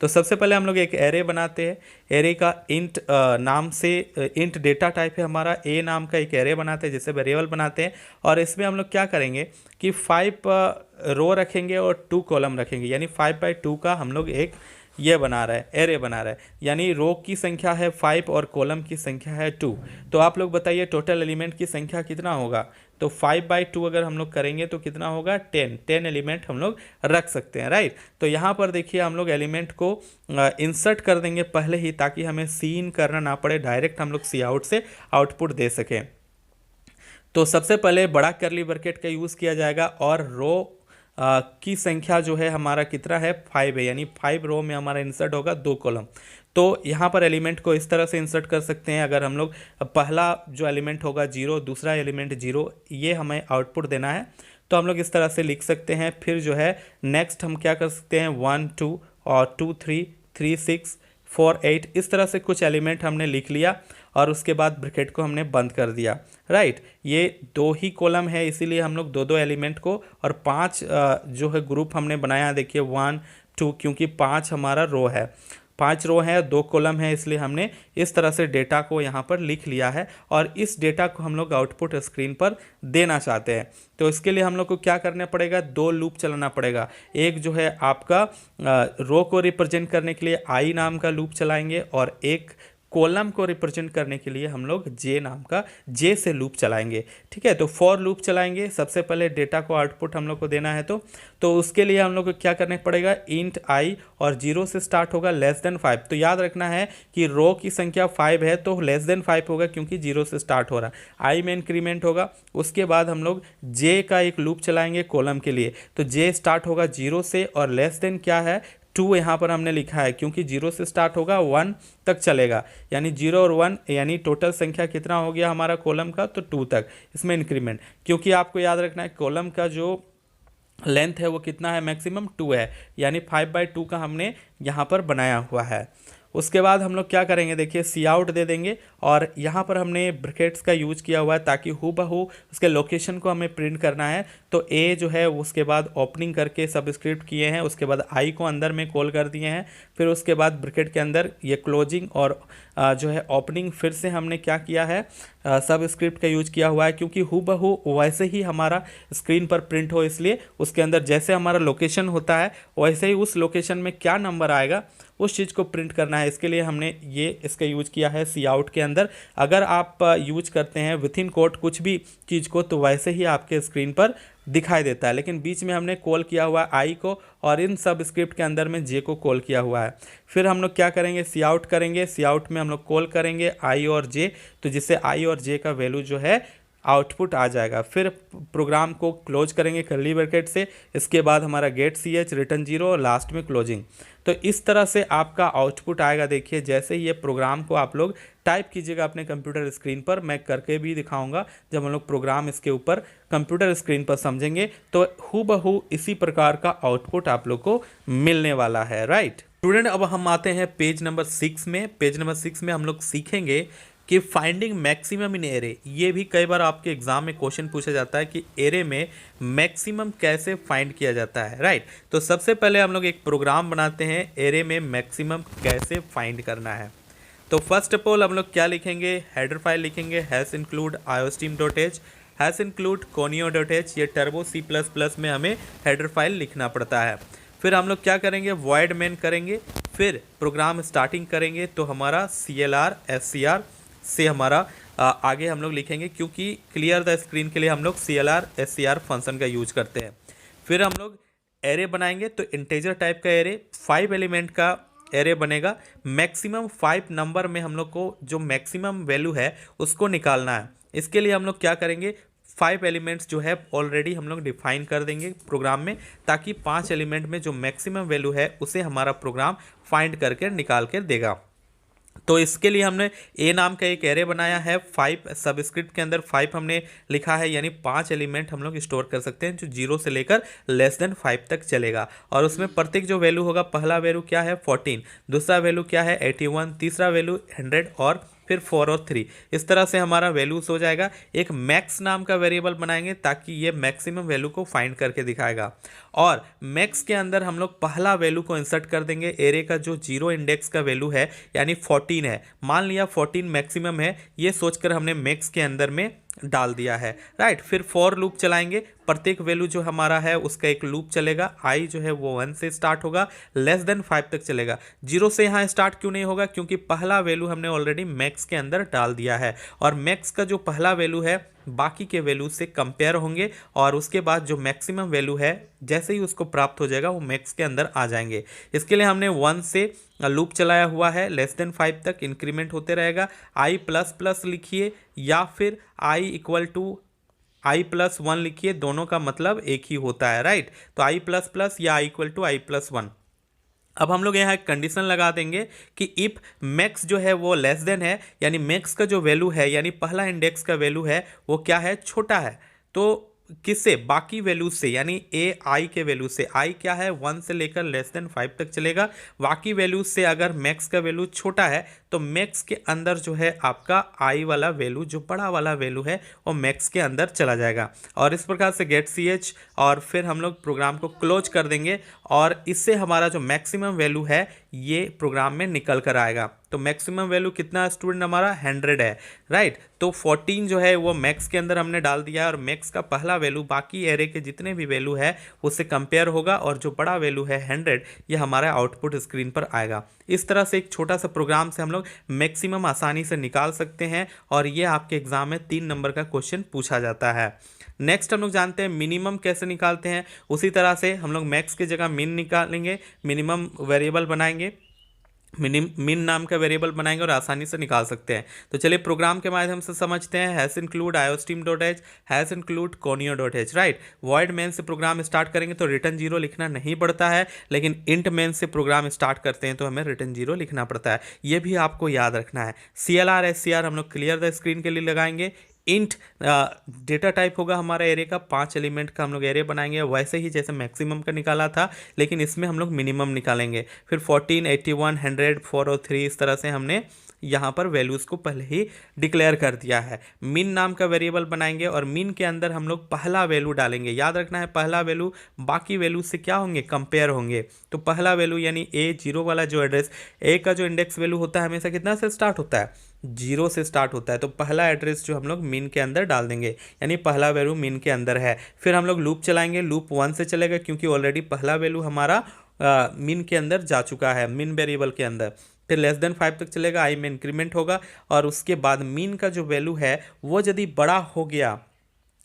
तो सबसे पहले हम लोग एक एरे बनाते हैं। एरे का इंट नाम से इंट डेटा टाइप है हमारा, ए नाम का एक एरे बनाते हैं जिसे वेरिएबल बनाते हैं। और इसमें हम लोग क्या करेंगे कि 5 रो रखेंगे और 2 कॉलम रखेंगे, यानी 5/2 का हम लोग एक ये बना रहा है, एरे बना रहा है। यानी रो की संख्या है 5 और कॉलम की संख्या है 2। तो आप लोग बताइए टोटल एलिमेंट की संख्या कितना होगा। तो 5/2 अगर हम लोग करेंगे तो कितना होगा, 10 एलिमेंट हम लोग रख सकते हैं, राइट। तो यहाँ पर देखिए हम लोग एलिमेंट को इंसर्ट कर देंगे पहले ही, ताकि हमें सीन करना ना पड़े, डायरेक्ट हम लोग सी आउट से आउटपुट दे सकें। तो सबसे पहले बड़ा कर्ली ब्रैकेट का यूज़ किया जाएगा और रो की संख्या जो है हमारा कितना है, 5 है, यानी 5 रो में हमारा इंसर्ट होगा 2 कॉलम। तो यहाँ पर एलिमेंट को इस तरह से इंसर्ट कर सकते हैं। अगर हम लोग पहला जो एलिमेंट होगा 0, दूसरा एलिमेंट 0, ये हमें आउटपुट देना है, तो हम लोग इस तरह से लिख सकते हैं। फिर जो है नेक्स्ट हम क्या कर सकते हैं, 1 2 और 2 3 3 6 4 8, इस तरह से कुछ एलिमेंट हमने लिख लिया और उसके बाद ब्रैकेट को हमने बंद कर दिया, राइट। ये 2 ही कॉलम है, इसीलिए हम लोग 2 एलिमेंट को और 5 जो है ग्रुप हमने बनाया, देखिए 1 2, क्योंकि 5 हमारा रो है, 5 रो है, 2 कॉलम है, इसलिए हमने इस तरह से डेटा को यहाँ पर लिख लिया है और इस डेटा को हम लोग आउटपुट स्क्रीन पर देना चाहते हैं। तो इसके लिए हम लोग को क्या करना पड़ेगा, 2 लूप चलाना पड़ेगा। एक जो है आपका रो को रिप्रेजेंट करने के लिए आई नाम का लूप चलाएंगे और एक कॉलम को रिप्रेजेंट करने के लिए हम लोग जे नाम का जे से लूप चलाएंगे, ठीक है। तो फॉर लूप चलाएंगे, सबसे पहले डेटा को आउटपुट हम लोग को देना है, तो उसके लिए हम लोग को क्या करना पड़ेगा, इंट आई और 0 से स्टार्ट होगा, लेस देन 5। तो याद रखना है कि रो की संख्या 5 है तो लेस देन 5 होगा, क्योंकि 0 से स्टार्ट हो रहा है, आई में इंक्रीमेंट होगा। उसके बाद हम लोग जे का एक लूप चलाएंगे कॉलम के लिए, तो जे स्टार्ट होगा 0 से और लेस देन क्या है 2 यहाँ पर हमने लिखा है, क्योंकि 0 से स्टार्ट होगा 1 तक चलेगा, यानी 0 और 1 यानी टोटल संख्या कितना हो गया हमारा कॉलम का, तो 2 तक इसमें इंक्रीमेंट। क्योंकि आपको याद रखना है कॉलम का जो लेंथ है वो कितना है, मैक्सिमम 2 है, यानी 5/2 का हमने यहाँ पर बनाया हुआ है। उसके बाद हम लोग क्या करेंगे, देखिए सी आउट दे देंगे और यहाँ पर हमने ब्रैकेट्स का यूज किया हुआ है ताकि हूबहू उसके लोकेशन को हमें प्रिंट करना है। तो ए जो है उसके बाद ओपनिंग करके सबस्क्रिप्ट किए हैं, उसके बाद आई को अंदर में कॉल कर दिए हैं, फिर उसके बाद ब्रैकेट के अंदर ये क्लोजिंग और जो है ओपनिंग फिर से हमने क्या किया है, सबस्क्रिप्ट का यूज किया हुआ है, क्योंकि हूबहू वैसे ही हमारा स्क्रीन पर प्रिंट हो, इसलिए उसके अंदर जैसे हमारा लोकेशन होता है वैसे ही उस लोकेशन में क्या नंबर आएगा उस चीज़ को प्रिंट करना है। इसके लिए हमने ये इसका यूज किया है सी आउट के अंदर। अगर आप यूज करते हैं विथ इन कोट कुछ भी चीज़ को तो वैसे ही आपके स्क्रीन पर दिखाई देता है, लेकिन बीच में हमने कॉल किया हुआ है आई को और इन सब स्क्रिप्ट के अंदर में जे को कॉल किया हुआ है। फिर हम लोग क्या करेंगे, सी आउट करेंगे, सी आउट में हम लोग कॉल करेंगे आई और जे, तो जिससे आई और जे का वैल्यू जो है आउटपुट आ जाएगा। फिर प्रोग्राम को क्लोज करेंगे कर्ली ब्रैकेट से, इसके बाद हमारा गेट सी एच रिटर्न 0 और लास्ट में क्लोजिंग। तो इस तरह से आपका आउटपुट आएगा। देखिए जैसे ही ये प्रोग्राम को आप लोग टाइप कीजिएगा अपने कंप्यूटर स्क्रीन पर, मैं करके भी दिखाऊंगा जब हम लोग प्रोग्राम इसके ऊपर कंप्यूटर स्क्रीन पर समझेंगे, तो हूबहू इसी प्रकार का आउटपुट आप लोग को मिलने वाला है, राइट स्टूडेंट। अब हम आते हैं पेज नंबर 6 में। पेज नंबर 6 में हम लोग सीखेंगे कि फाइंडिंग मैक्सिमम इन एरे। ये भी कई बार आपके एग्जाम में क्वेश्चन पूछा जाता है कि एरे में मैक्सिमम कैसे फाइंड किया जाता है, राइट। तो सबसे पहले हम लोग एक प्रोग्राम बनाते हैं एरे में मैक्सिमम कैसे फाइंड करना है। तो फर्स्ट ऑफ ऑल हम लोग क्या लिखेंगे, हेडर फाइल लिखेंगे hash include iostream.h, hash include conio.h। ये टर्बो C++ में हमें हेडर फाइल लिखना पड़ता है। फिर हम लोग क्या करेंगे, वॉइड मेन करेंगे, फिर प्रोग्राम स्टार्टिंग करेंगे तो हमारा CLR SCR से हमारा आगे हम लोग लिखेंगे, क्योंकि क्लियर द स्क्रीन के लिए हम लोग CLR SCR फंक्शन का यूज करते हैं। फिर हम लोग एरे बनाएंगे, तो इंटेजर टाइप का एरे 5 एलिमेंट का एरे बनेगा। मैक्सिमम 5 नंबर में हम लोग को जो मैक्सिमम वैल्यू है उसको निकालना है। इसके लिए हम लोग क्या करेंगे, 5 एलिमेंट्स जो है ऑलरेडी हम लोग डिफाइन कर देंगे प्रोग्राम में, ताकि 5 एलिमेंट में जो मैक्सिमम वैल्यू है उसे हमारा प्रोग्राम फाइंड करके निकाल कर देगा। तो इसके लिए हमने ए नाम का एक एरे बनाया है, 5 सबस्क्रिप्ट के अंदर 5 हमने लिखा है, यानी 5 एलिमेंट हम लोग स्टोर कर सकते हैं जो 0 से लेकर लेस देन 5 तक चलेगा। और उसमें प्रत्येक जो वैल्यू होगा, पहला वैल्यू क्या है 14, दूसरा वैल्यू क्या है 81, तीसरा वैल्यू 100 और फिर 4 और 3। इस तरह से हमारा वैल्यूज हो जाएगा। एक मैक्स नाम का वेरिएबल बनाएंगे ताकि ये मैक्सिमम वैल्यू को फाइंड करके दिखाएगा। और मैक्स के अंदर हम लोग पहला वैल्यू को इंसर्ट कर देंगे। एरे का जो 0 इंडेक्स का वैल्यू है यानी 14 है, मान लिया 14 मैक्सिमम है, ये सोचकर हमने मैक्स के अंदर में डाल दिया है, राइट। फिर फॉर लूप चलाएंगे, प्रत्येक वैल्यू जो हमारा है उसका एक लूप चलेगा। आई जो है वो 1 से स्टार्ट होगा, लेस देन 5 तक चलेगा। 0 से यहाँ स्टार्ट क्यों नहीं होगा, क्योंकि पहला वैल्यू हमने ऑलरेडी मैक्स के अंदर डाल दिया है और मैक्स का जो पहला वैल्यू है बाकी के वैल्यू से कंपेयर होंगे और उसके बाद जो मैक्सिमम वैल्यू है जैसे ही उसको प्राप्त हो जाएगा वो मैक्स के अंदर आ जाएंगे। इसके लिए हमने 1 से लूप चलाया हुआ है, लेस देन 5 तक इंक्रीमेंट होते रहेगा। आई प्लस प्लस लिखिए या फिर आई इक्वल टू i+1 लिखिए, दोनों का मतलब एक ही होता है, राइट। तो i++ या i = i+1। अब हम लोग यहाँ एक कंडीशन लगा देंगे कि इफ मैक्स जो है वो लेस देन है, यानी मैक्स का जो वैल्यू है यानी पहला इंडेक्स का वैल्यू है वो क्या है, छोटा है, तो किससे, बाकी वैल्यूज से, यानी ए आई के वैल्यू से। आई क्या है, 1 से लेकर लेस देन 5 तक चलेगा। बाकी वैल्यूज से अगर मैक्स का वैल्यू छोटा है तो मैक्स के अंदर जो है आपका आई वाला वैल्यू, जो बड़ा वाला वैल्यू है, वो मैक्स के अंदर चला जाएगा। और इस प्रकार से गेट सी एच, और फिर हम लोग प्रोग्राम को क्लोज कर देंगे और इससे हमारा जो मैक्सिमम वैल्यू है ये प्रोग्राम में निकल कर आएगा। तो मैक्सिमम वैल्यू कितना स्टूडेंट हमारा 100 है, राइट। तो 14 जो है वो मैक्स के अंदर हमने डाल दिया है और मैक्स का पहला वैल्यू बाकी एरे के जितने भी वैल्यू है उससे कंपेयर होगा और जो बड़ा वैल्यू है 100 ये हमारा आउटपुट स्क्रीन पर आएगा। इस तरह से एक छोटा सा प्रोग्राम से हम लोग मैक्सिमम आसानी से निकाल सकते हैं और ये आपके एग्जाम में 3 नंबर का क्वेश्चन पूछा जाता है। नेक्स्ट हम लोग जानते हैं मिनिमम कैसे निकालते हैं। उसी तरह से हम लोग मैक्स की जगह मिन निकालेंगे, मिनिमम वेरिएबल बनाएंगे, मिन नाम का वेरिएबल बनाएंगे और आसानी से निकाल सकते हैं। तो चलिए प्रोग्राम के माध्यम से समझते हैं। Hash include iostream dot h, hash include conio dot h, right. Void main से प्रोग्राम स्टार्ट करेंगे तो रिटर्न 0 लिखना नहीं पड़ता है, लेकिन इंट मेन से प्रोग्राम स्टार्ट करते हैं तो हमें रिटर्न 0 लिखना पड़ता है। ये भी आपको याद रखना है। CLR SCR हम लोग क्लियर द स्क्रीन के लिए लगाएंगे। इंट डेटा टाइप होगा हमारा एरे का, 5 एलिमेंट का हम लोग एरे बनाएंगे वैसे ही जैसे मैक्सिमम का निकाला था, लेकिन इसमें हम लोग मिनिमम निकालेंगे। फिर 14, 81, 100, 403 इस तरह से हमने यहाँ पर वैल्यूज़ को पहले ही डिक्लेयर कर दिया है। मिन नाम का वेरिएबल बनाएंगे और मिन के अंदर हम लोग पहला वैल्यू डालेंगे। याद रखना है पहला वैल्यू बाकी वैल्यू से क्या होंगे, कंपेयर होंगे। तो पहला वैल्यू यानी A0 वाला जो एड्रेस, ए का जो इंडेक्स वैल्यू होता है हमेशा कितना से स्टार्ट होता है, 0 से स्टार्ट होता है। तो पहला एड्रेस जो हम लोग मिन के अंदर डाल देंगे, यानी पहला वैल्यू मिन के अंदर है। फिर हम लोग लूप चलाएंगे, लूप 1 से चलेगा क्योंकि ऑलरेडी पहला वैल्यू हमारा मिन के अंदर जा चुका है, मिन वेरिएबल के अंदर। फिर लेस देन 5 तक चलेगा, आई में इंक्रीमेंट होगा और उसके बाद मीन का जो वैल्यू है वो यदि बड़ा हो गया,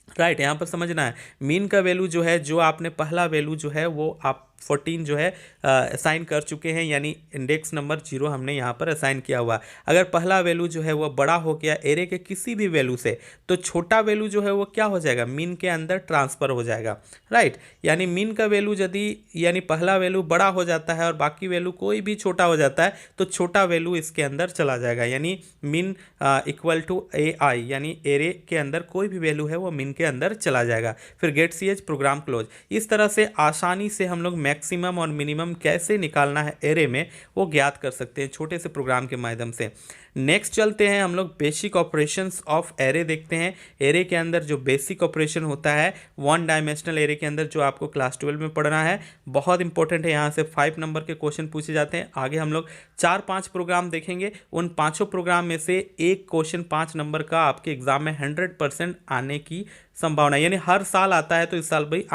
राइट, यहाँ पर समझना है मीन का वैल्यू जो है, जो आपने पहला वैल्यू जो है वो आप 14 जो है असाइन कर चुके हैं, यानी इंडेक्स नंबर 0 हमने यहाँ पर असाइन किया हुआ। अगर पहला वैल्यू जो है वो बड़ा हो गया एरे के किसी भी वैल्यू से, तो छोटा वैल्यू जो है वो क्या हो जाएगा, मीन के अंदर ट्रांसफ़र हो जाएगा, राइट। यानी मीन का वैल्यू यदि यानी पहला वैल्यू बड़ा हो जाता है और बाकी वैल्यू कोई भी छोटा हो जाता है तो छोटा वैल्यू इसके अंदर चला जाएगा, यानी मीन इक्वल टू AI, यानी एरे के अंदर कोई भी वैल्यू है वो मीन के अंदर चला जाएगा। फिर गेट CH प्रोग्राम क्लोज। इस तरह से आसानी से हम लोग मैक्सिमम और मिनिमम कैसे निकालना है एरे में वो ज्ञात कर सकते हैं छोटे से प्रोग्राम के माध्यम से। नेक्स्ट चलते हैं हम लोग बेसिक ऑपरेशंस ऑफ एरे देखते हैं। एरे के अंदर जो बेसिक ऑपरेशन होता है 1 डायमेंशनल एरे के अंदर, जो आपको क्लास 12 में पढ़ना है, बहुत इंपॉर्टेंट है। यहाँ से 5 नंबर के क्वेश्चन पूछे जाते हैं। आगे हम लोग 4-5 प्रोग्राम देखेंगे, उन पाँचों प्रोग्राम में से एक क्वेश्चन 5 नंबर का आपके एग्जाम में 100% आने की संभावना, यानी हर साल आता है तो इस साल भी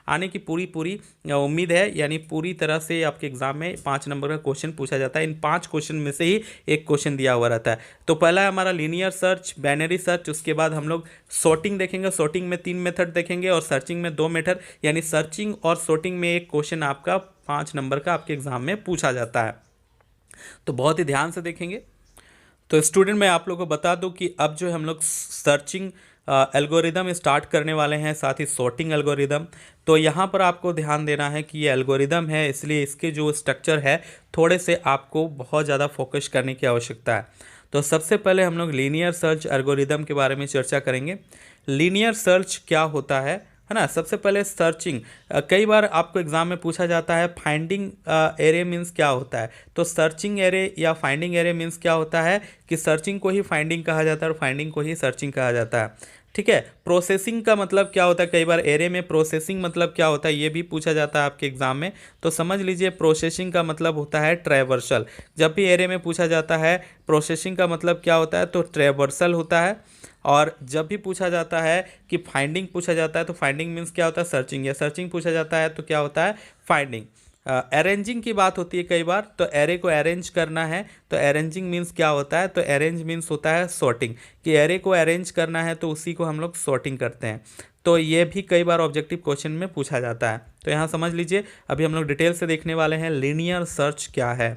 आने की पूरी उम्मीद है, यानी पूरी तरह से आपके एग्जाम में 5 नंबर का क्वेश्चन पूछा जाता है। इन 5 क्वेश्चन में से ही एक क्वेश्चन दिया हुआ रहता है। तो पहला है हमारा लीनियर सर्च, बाइनरी सर्च, उसके बाद हम लोग सॉर्टिंग देखेंगे। सॉर्टिंग में 3 मेथड देखेंगे और सर्चिंग में 2 मेथड, यानी सर्चिंग और सॉर्टिंग में एक क्वेश्चन आपका 5 नंबर का आपके एग्जाम में पूछा जाता है। तो बहुत ही ध्यान से देखेंगे। तो स्टूडेंट मैं आप लोगों को बता दूं कि अब जो हम लोग सर्चिंग एल्गोरिदम स्टार्ट करने वाले हैं, साथ ही सॉर्टिंग एल्गोरिदम। तो यहाँ पर आपको ध्यान देना है कि ये एल्गोरिदम है, इसलिए इसके जो स्ट्रक्चर है थोड़े से आपको बहुत ज़्यादा फोकस करने की आवश्यकता है। तो सबसे पहले हम लोग लीनियर सर्च एल्गोरिदम के बारे में चर्चा करेंगे। लीनियर सर्च क्या होता है ना। सबसे पहले सर्चिंग, कई बार आपको एग्जाम में पूछा जाता है फाइंडिंग एरे मीन्स क्या होता है। तो सर्चिंग एरे या फाइंडिंग एरे मीन्स क्या होता है कि सर्चिंग को ही फाइंडिंग कहा जाता है और फाइंडिंग को ही सर्चिंग कहा जाता है, ठीक है। प्रोसेसिंग का मतलब क्या होता है, कई बार एरे में प्रोसेसिंग मतलब क्या होता है ये भी पूछा जाता है आपके एग्जाम में। तो समझ लीजिए प्रोसेसिंग का मतलब होता है ट्रैवर्सल। जब भी एरे में पूछा जाता है प्रोसेसिंग का मतलब क्या होता है तो ट्रैवर्सल होता है। और जब भी पूछा जाता है कि फाइंडिंग पूछा जाता है तो फाइंडिंग मीन्स क्या होता है, सर्चिंग, या सर्चिंग पूछा जाता है तो क्या होता है, फाइंडिंग। अरेंजिंग की बात होती है कई बार, तो एरे को अरेंज करना है तो अरेंजिंग मीन्स क्या होता है, तो अरेंज मीन्स होता है सॉर्टिंग, कि एरे को अरेंज करना है तो उसी को हम लोग सॉर्टिंग करते हैं। तो ये भी कई बार ऑब्जेक्टिव क्वेश्चन में पूछा जाता है। तो यहाँ समझ लीजिए, अभी हम लोग डिटेल से देखने वाले हैं लीनियर सर्च क्या है।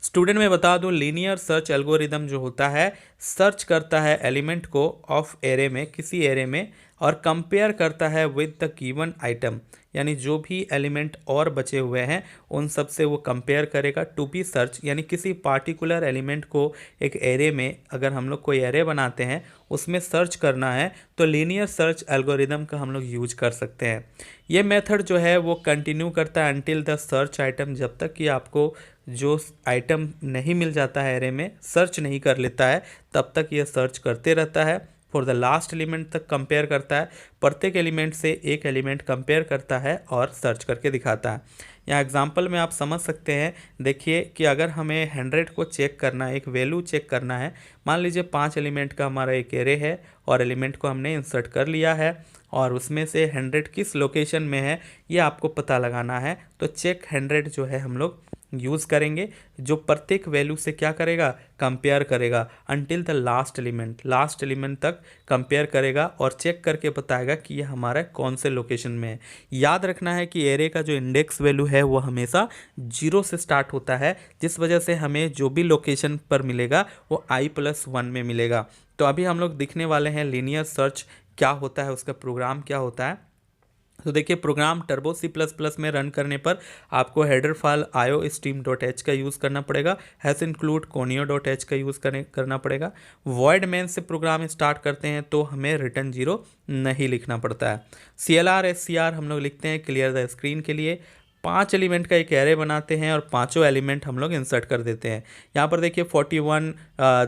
स्टूडेंट मैं बता दूं, लीनियर सर्च एल्गोरिदम जो होता है सर्च करता है एलिमेंट को ऑफ एरे में, किसी एरे में, और कंपेयर करता है विद द गिवन आइटम, यानी जो भी एलिमेंट और बचे हुए हैं उन सब से वो कंपेयर करेगा। टू बी सर्च, यानी किसी पार्टिकुलर एलिमेंट को एक एरे में, अगर हम लोग कोई एरे बनाते हैं उसमें सर्च करना है तो लीनियर सर्च एल्गोरिदम का हम लोग यूज कर सकते हैं। ये मेथड जो है वो कंटिन्यू करता है अंटिल द सर्च आइटम, जब तक कि आपको जो आइटम नहीं मिल जाता है एरे में, सर्च नहीं कर लेता है, तब तक ये सर्च करते रहता है। फॉर द लास्ट एलिमेंट तक कंपेयर करता है, प्रत्येक एलिमेंट से एक एलिमेंट कंपेयर करता है और सर्च करके दिखाता है। यहाँ एग्जांपल में आप समझ सकते हैं, देखिए कि अगर हमें 100 को चेक करना है, एक वैल्यू चेक करना है, मान लीजिए 5 एलिमेंट का हमारा एक एरे है और एलिमेंट को हमने इंसर्ट कर लिया है और उसमें से 100 किस लोकेशन में है ये आपको पता लगाना है। तो चेक 100 जो है हम लोग यूज़ करेंगे, जो प्रत्येक वैल्यू से क्या करेगा, कंपेयर करेगा अंटिल द लास्ट एलिमेंट तक कंपेयर करेगा और चेक करके बताएगा कि ये हमारा कौन से लोकेशन में है। याद रखना है कि एरे का जो इंडेक्स वैल्यू है वो हमेशा 0 से स्टार्ट होता है, जिस वजह से हमें जो भी लोकेशन पर मिलेगा वो i+1 में मिलेगा। तो अभी हम लोग दिखने वाले हैं लीनियर सर्च क्या होता है, उसका प्रोग्राम क्या होता है। तो देखिए, प्रोग्राम टर्बो C++ में रन करने पर आपको हेडर फाइल iostream.h का यूज़ करना पड़ेगा, हैज़ इंक्लूड conio.h का यूज़ करना पड़ेगा। वॉइड मेन से प्रोग्राम स्टार्ट करते हैं तो हमें रिटर्न 0 नहीं लिखना पड़ता है। CLR SCR हम लोग लिखते हैं क्लियर द स्क्रीन के लिए। 5 एलिमेंट का एक एरे बनाते हैं और पांचों एलिमेंट हम लोग इंसर्ट कर देते हैं। यहाँ पर देखिए 41,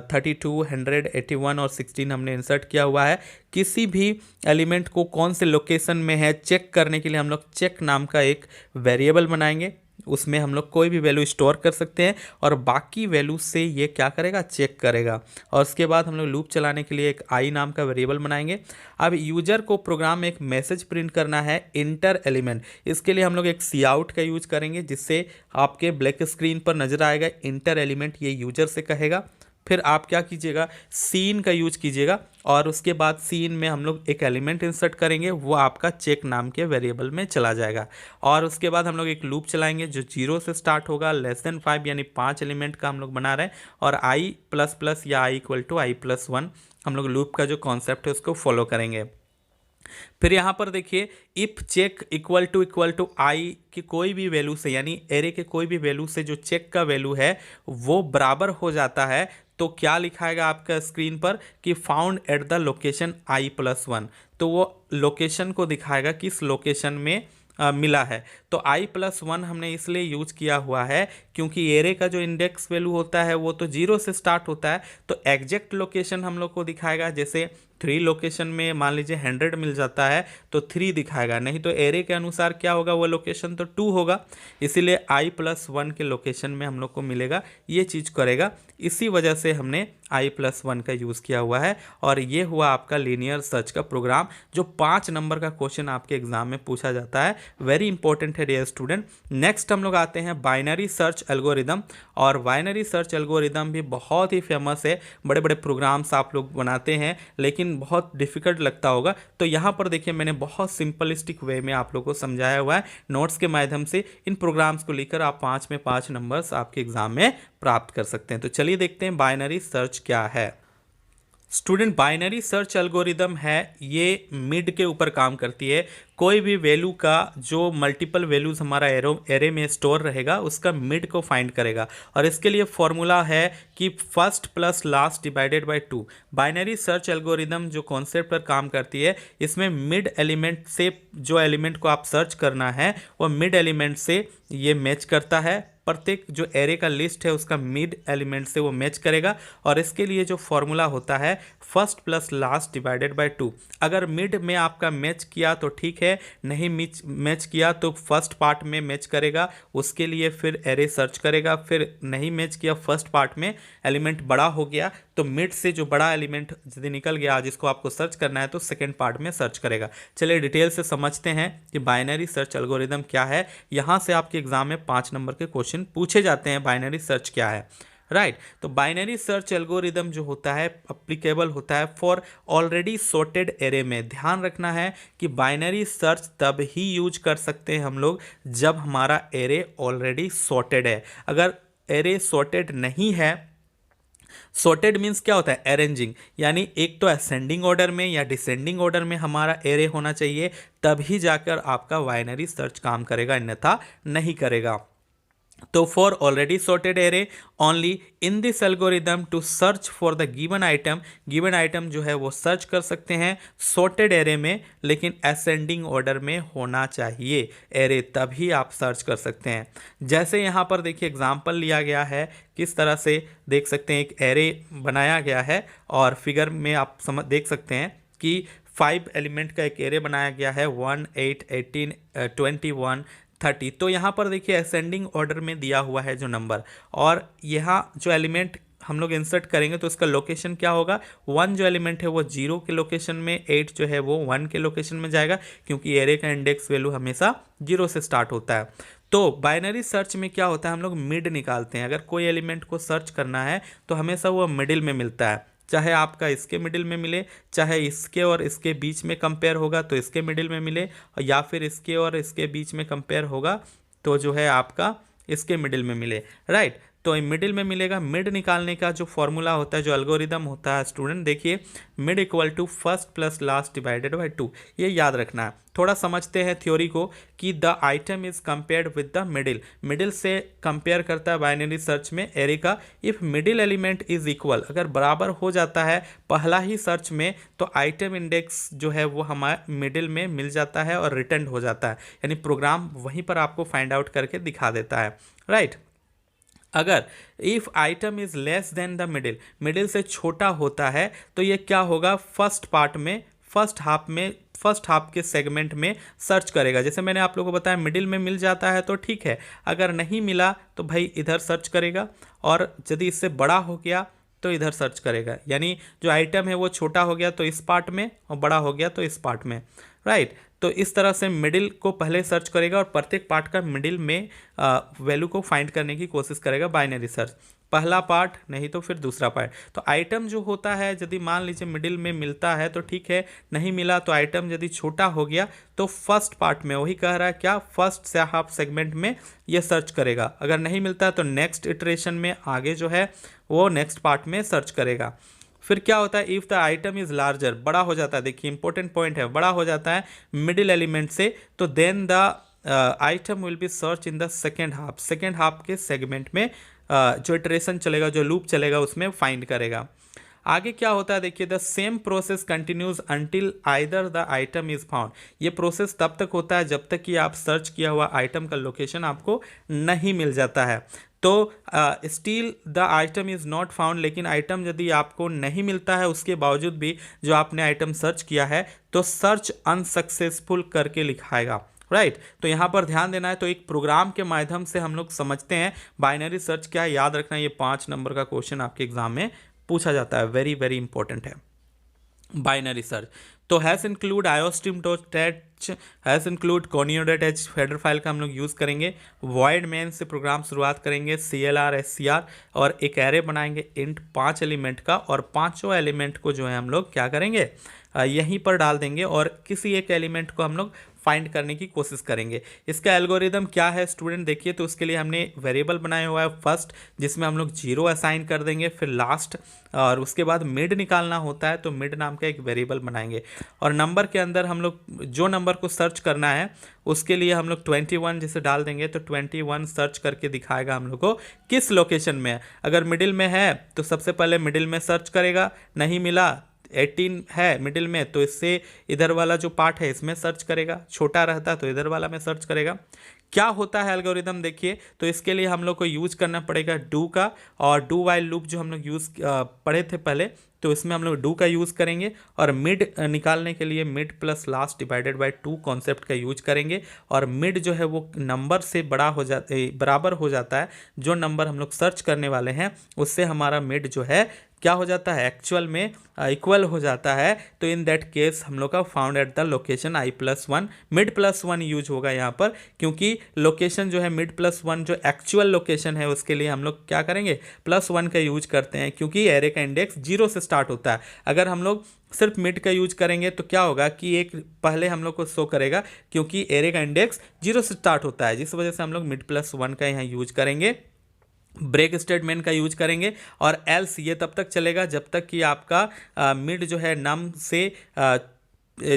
32, 100, 81 और 16 हमने इंसर्ट किया हुआ है। किसी भी एलिमेंट को कौन से लोकेशन में है चेक करने के लिए हम लोग चेक नाम का एक वेरिएबल बनाएंगे, उसमें हम लोग कोई भी वैल्यू स्टोर कर सकते हैं और बाकी वैल्यू से ये क्या करेगा, चेक करेगा। और उसके बाद हम लोग लूप चलाने के लिए एक आई नाम का वेरिएबल बनाएंगे। अब यूजर को प्रोग्राम में एक मैसेज प्रिंट करना है इंटर एलिमेंट, इसके लिए हम लोग एक सी आउट का यूज करेंगे, जिससे आपके ब्लैक स्क्रीन पर नजर आएगा इंटर एलिमेंट, ये यूजर से कहेगा। फिर आप क्या कीजिएगा, सीन का यूज कीजिएगा और उसके बाद सीन में हम लोग एक एलिमेंट इंसर्ट करेंगे, वो आपका चेक नाम के वेरिएबल में चला जाएगा। और उसके बाद हम लोग एक लूप चलाएंगे जो 0 से स्टार्ट होगा, <5 यानी 5 एलिमेंट का हम लोग बना रहे हैं, और i++ या i+1 हम लोग लूप का जो कॉन्सेप्ट है उसको फॉलो करेंगे। फिर यहाँ पर देखिए इफ चेक इक्वल टू आई की कोई भी वैल्यू से, यानी एरे के कोई भी वैल्यू से जो चेक का वैल्यू है वो बराबर हो जाता है, तो क्या लिखाएगा आपका स्क्रीन पर कि found at the location i+1। तो वो लोकेशन को दिखाएगा किस लोकेशन में मिला है। तो i+1 हमने इसलिए यूज किया हुआ है क्योंकि एरे का जो इंडेक्स वैल्यू होता है वो तो 0 से स्टार्ट होता है, तो एग्जैक्ट लोकेशन हम लोग को दिखाएगा। जैसे 3 लोकेशन में मान लीजिए 100 मिल जाता है तो 3 दिखाएगा, नहीं तो एरे के अनुसार क्या होगा, वो लोकेशन तो 2 होगा, इसीलिए i+1 के लोकेशन में हम लोग को मिलेगा, ये चीज़ करेगा। इसी वजह से हमने i+1 का यूज़ किया हुआ है। और ये हुआ आपका लीनियर सर्च का प्रोग्राम, जो 5 नंबर का क्वेश्चन आपके एग्जाम में पूछा जाता है। वेरी इंपॉर्टेंट है डियर स्टूडेंट। नेक्स्ट हम लोग आते हैं बाइनरी सर्च एल्गोरिदम, और बाइनरी सर्च एल्गोरिदम भी बहुत ही फेमस है, बड़े बड़े प्रोग्राम्स आप लोग बनाते हैं लेकिन बहुत डिफिकल्ट लगता होगा। तो यहाँ पर देखिए मैंने बहुत सिंपलिस्टिक वे में आप लोगों को समझाया हुआ है, नोट्स के माध्यम से इन प्रोग्राम्स को लेकर आप 5 में 5 नंबर्स आपके एग्जाम में प्राप्त कर सकते हैं। तो चलिए देखते हैं बाइनरी सर्च क्या है। स्टूडेंट, बाइनरी सर्च एल्गोरिदम है, ये मिड के ऊपर काम करती है। कोई भी वैल्यू का जो मल्टीपल वैल्यूज हमारा एरे में स्टोर रहेगा उसका मिड को फाइंड करेगा, और इसके लिए फॉर्मूला है कि first plus last divided by 2। Binary search algorithm जो कॉन्सेप्ट पर काम करती है, इसमें मिड एलिमेंट से जो एलिमेंट को आप सर्च करना है वो मिड एलिमेंट से ये मैच करता है, प्रत्येक जो एरे का लिस्ट है उसका मिड एलिमेंट से वो मैच करेगा। और इसके लिए जो फॉर्मूला होता है first plus last divided by 2। अगर मिड में आपका मैच किया तो ठीक है, नहीं मैच किया तो फर्स्ट पार्ट में मैच करेगा, उसके लिए फिर एरे सर्च करेगा। फिर नहीं मैच किया फर्स्ट पार्ट में, एलिमेंट बड़ा हो गया तो मिड से जो बड़ा एलिमेंट यदि निकल गया जिसको आपको सर्च करना है तो सेकेंड पार्ट में सर्च करेगा। चलिए डिटेल से समझते हैं कि बाइनरी सर्च एल्गोरिदम क्या है। यहाँ से आपके एग्जाम में 5 नंबर के क्वेश्चन पूछे जाते हैं, बाइनरी सर्च क्या है, राइट। तो बाइनरी सर्च एल्गोरिदम जो होता है अप्लीकेबल होता है फॉर ऑलरेडी सॉर्टेड एरे में। ध्यान रखना है कि बाइनरी सर्च तब ही यूज कर सकते हैं हम लोग जब हमारा एरे ऑलरेडी सॉर्टेड है। अगर एरे सॉर्टेड नहीं है सॉर्टेड मीन्स क्या होता है, अरेंजिंग, यानी एक तो असेंडिंग ऑर्डर में या डिसेंडिंग ऑर्डर में हमारा एरे होना चाहिए, तभी जाकर आपका बाइनरी सर्च काम करेगा, अन्यथा नहीं करेगा। तो for already sorted array only in this algorithm to search for the given item जो है वो सर्च कर सकते हैं सॉर्टेड एरे में, लेकिन असेंडिंग ऑर्डर में होना चाहिए एरे, तभी आप सर्च कर सकते हैं। जैसे यहाँ पर देखिए एग्जांपल लिया गया है, किस तरह से देख सकते हैं, एक एरे बनाया गया है और फिगर में आप देख सकते हैं कि 5 एलिमेंट का एक एरे बनाया गया है, 1 8 18 21 30। तो यहाँ पर देखिए असेंडिंग ऑर्डर में दिया हुआ है जो नंबर, और यहाँ जो एलिमेंट हम लोग इंसर्ट करेंगे तो इसका लोकेशन क्या होगा, 1 जो एलिमेंट है वो 0 के लोकेशन में, 8 जो है वो 1 के लोकेशन में जाएगा, क्योंकि एरे का इंडेक्स वैल्यू हमेशा 0 से स्टार्ट होता है। तो बाइनरी सर्च में क्या होता है, हम लोग मिड निकालते हैं। अगर कोई एलिमेंट को सर्च करना है तो हमेशा वो मिडिल में मिलता है, चाहे आपका इसके मिडिल में मिले, चाहे इसके और इसके बीच में कंपेयर होगा तो इसके मिडिल में मिले, या फिर इसके और इसके बीच में कंपेयर होगा तो जो है आपका इसके मिडिल में मिले, राइट। तो मिडिल में मिलेगा। मिड निकालने का जो फॉर्मूला होता है, जो एल्गोरिदम होता है स्टूडेंट, देखिए mid equal to first plus last divided by 2, ये याद रखना है। थोड़ा समझते हैं थ्योरी को कि the item is compared with the middle, middle से कंपेयर करता है बाइनरी सर्च में एरे का। If middle element is equal, अगर बराबर हो जाता है पहला ही सर्च में, तो आइटम इंडेक्स जो है वो हमारे मिडिल में मिल जाता है और रिटर्न हो जाता है, यानी प्रोग्राम वहीं पर आपको फाइंड आउट करके दिखा देता है, राइट। अगर if item is less than the middle, middle से छोटा होता है तो ये क्या होगा, फर्स्ट पार्ट में, फर्स्ट हाफ के सेगमेंट में सर्च करेगा। जैसे मैंने आप लोगों को बताया मिडिल में मिल जाता है तो ठीक है, अगर नहीं मिला तो भाई इधर सर्च करेगा, और यदि इससे बड़ा हो गया तो इधर सर्च करेगा, यानी जो आइटम है वो छोटा हो गया तो इस पार्ट में, और बड़ा हो गया तो इस पार्ट में, राइट। तो इस तरह से मिडिल को पहले सर्च करेगा और प्रत्येक पार्ट का मिडिल में वैल्यू को फाइंड करने की कोशिश करेगा बाइनरी सर्च, पहला पार्ट नहीं तो फिर दूसरा पार्ट। तो आइटम जो होता है यदि मान लीजिए मिडिल में मिलता है तो ठीक है, नहीं मिला तो आइटम यदि छोटा हो गया तो फर्स्ट पार्ट में, वही कह रहा है क्या, फर्स्ट से हाफ सेगमेंट में ये सर्च करेगा। अगर नहीं मिलता है तो नेक्स्ट इटरेशन में आगे जो है वो नेक्स्ट पार्ट में सर्च करेगा। फिर क्या होता है, if the item is larger, बड़ा हो जाता है, देखिए इंपॉर्टेंट पॉइंट है, बड़ा हो जाता है मिडिल एलिमेंट से, तो then the item will be search in the second half के सेगमेंट में, जो इटरेशन चलेगा, जो लूप चलेगा उसमें फाइंड करेगा। आगे क्या होता है देखिए, the same process continues until either the item is found. ये प्रोसेस तब तक होता है जब तक कि आप सर्च किया हुआ आइटम का लोकेशन आपको नहीं मिल जाता है। तो still the item is not found, लेकिन आइटम यदि आपको नहीं मिलता है उसके बावजूद भी जो आपने आइटम सर्च किया है तो सर्च अनसक्सेसफुल करके लिखाएगा, राइट। तो यहाँ पर ध्यान देना है। तो एक प्रोग्राम के माध्यम से हम लोग समझते हैं बाइनरी सर्च क्या है, याद रखना, ये 5 नंबर का क्वेश्चन आपके एग्जाम में पूछा जाता है, वेरी वेरी इंपॉर्टेंट है बाइनरी सर्च। तो has include iostream.h, has include conio.h header file का हम लोग यूज़ करेंगे। वॉइड मेन से प्रोग्राम शुरुआत करेंगे, CLR SCR, और एक एरे बनाएंगे इंट 5 एलिमेंट का, और पांचों एलिमेंट को जो है हम लोग क्या करेंगे, यहीं पर डाल देंगे, और किसी एक एलिमेंट को हम लोग फाइंड करने की कोशिश करेंगे। इसका एल्गोरिदम क्या है स्टूडेंट देखिए, तो उसके लिए हमने वेरिएबल बनाया हुआ है फर्स्ट, जिसमें हम लोग 0 असाइन कर देंगे, फिर लास्ट, और उसके बाद मिड निकालना होता है तो मिड नाम का एक वेरिएबल बनाएंगे, और नंबर के अंदर हम लोग जो नंबर को सर्च करना है उसके लिए हम लोग 21 जैसे डाल देंगे, तो 21 सर्च करके दिखाएगा हम लोग को किस लोकेशन में है। अगर मिडिल में है तो सबसे पहले मिडिल में सर्च करेगा, नहीं मिला 18 है मिडिल में तो इससे इधर वाला जो पार्ट है इसमें सर्च करेगा, छोटा रहता तो इधर वाला में सर्च करेगा। क्या होता है एल्गोरिदम देखिए, तो इसके लिए हम लोग को यूज करना पड़ेगा डू का, और डू वाइल लूप जो हम लोग यूज़ पढ़े थे पहले, तो इसमें हम लोग डू का यूज़ करेंगे, और मिड निकालने के लिए mid plus last divided by 2 concept का यूज करेंगे, और मिड जो है वो नंबर से बराबर हो जाता है, जो नंबर हम लोग सर्च करने वाले हैं उससे हमारा मिड जो है क्या हो जाता है, एक्चुअल में इक्वल हो जाता है। तो इन दैट केस हम लोग का found at the location i+1, mid plus 1 use होगा यहाँ पर, क्योंकि लोकेशन जो है मिड प्लस 1 जो एक्चुअल लोकेशन है उसके लिए हम लोग क्या करेंगे, +1 का यूज करते हैं, क्योंकि एरे का इंडेक्स 0 से स्टार्ट होता है। अगर हम लोग सिर्फ मिड का यूज करेंगे तो क्या होगा कि एक पहले हम लोग को शो करेगा, क्योंकि एरे का इंडेक्स 0 से स्टार्ट होता है, जिस वजह से हम लोग मिड प्लस 1 का यहाँ यूज करेंगे। ब्रेक स्टेटमेंट का यूज करेंगे। और एल्स ये तब तक चलेगा जब तक कि आपका मिड जो है नम से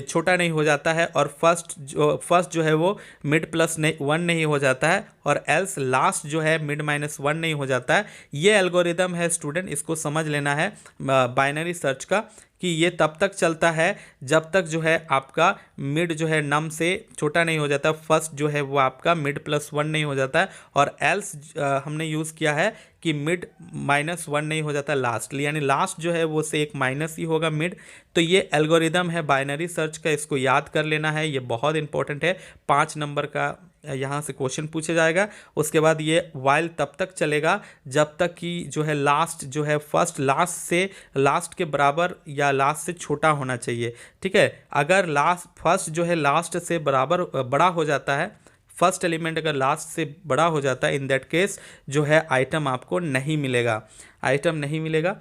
छोटा नहीं हो जाता है, और फर्स्ट जो है वो मिड प्लस वन नहीं हो जाता है, और एल्स लास्ट जो है मिड माइनस वन नहीं हो जाता है। ये एल्गोरिदम है स्टूडेंट, इसको समझ लेना है बाइनरी सर्च का, कि ये तब तक चलता है जब तक जो है आपका मिड जो है नम से छोटा नहीं हो जाता, फर्स्ट जो है वो आपका मिड प्लस वन नहीं हो जाता है, और एल्स हमने यूज़ किया है कि मिड माइनस वन नहीं हो जाता लास्ट, यानी लास्ट जो है वो से एक माइनस ही होगा मिड। तो ये एल्गोरिदम है बाइनरी सर्च का, इसको याद कर लेना है, ये बहुत इंपॉर्टेंट है। 5 नंबर का यहाँ से क्वेश्चन पूछा जाएगा। उसके बाद ये वाइल तब तक चलेगा जब तक कि जो है लास्ट जो है फर्स्ट लास्ट के बराबर या लास्ट से छोटा होना चाहिए। ठीक है, अगर फर्स्ट जो है लास्ट से बराबर बड़ा हो जाता है, फर्स्ट एलिमेंट अगर लास्ट से बड़ा हो जाता है, इन दैट केस जो है आइटम आपको नहीं मिलेगा, आइटम नहीं मिलेगा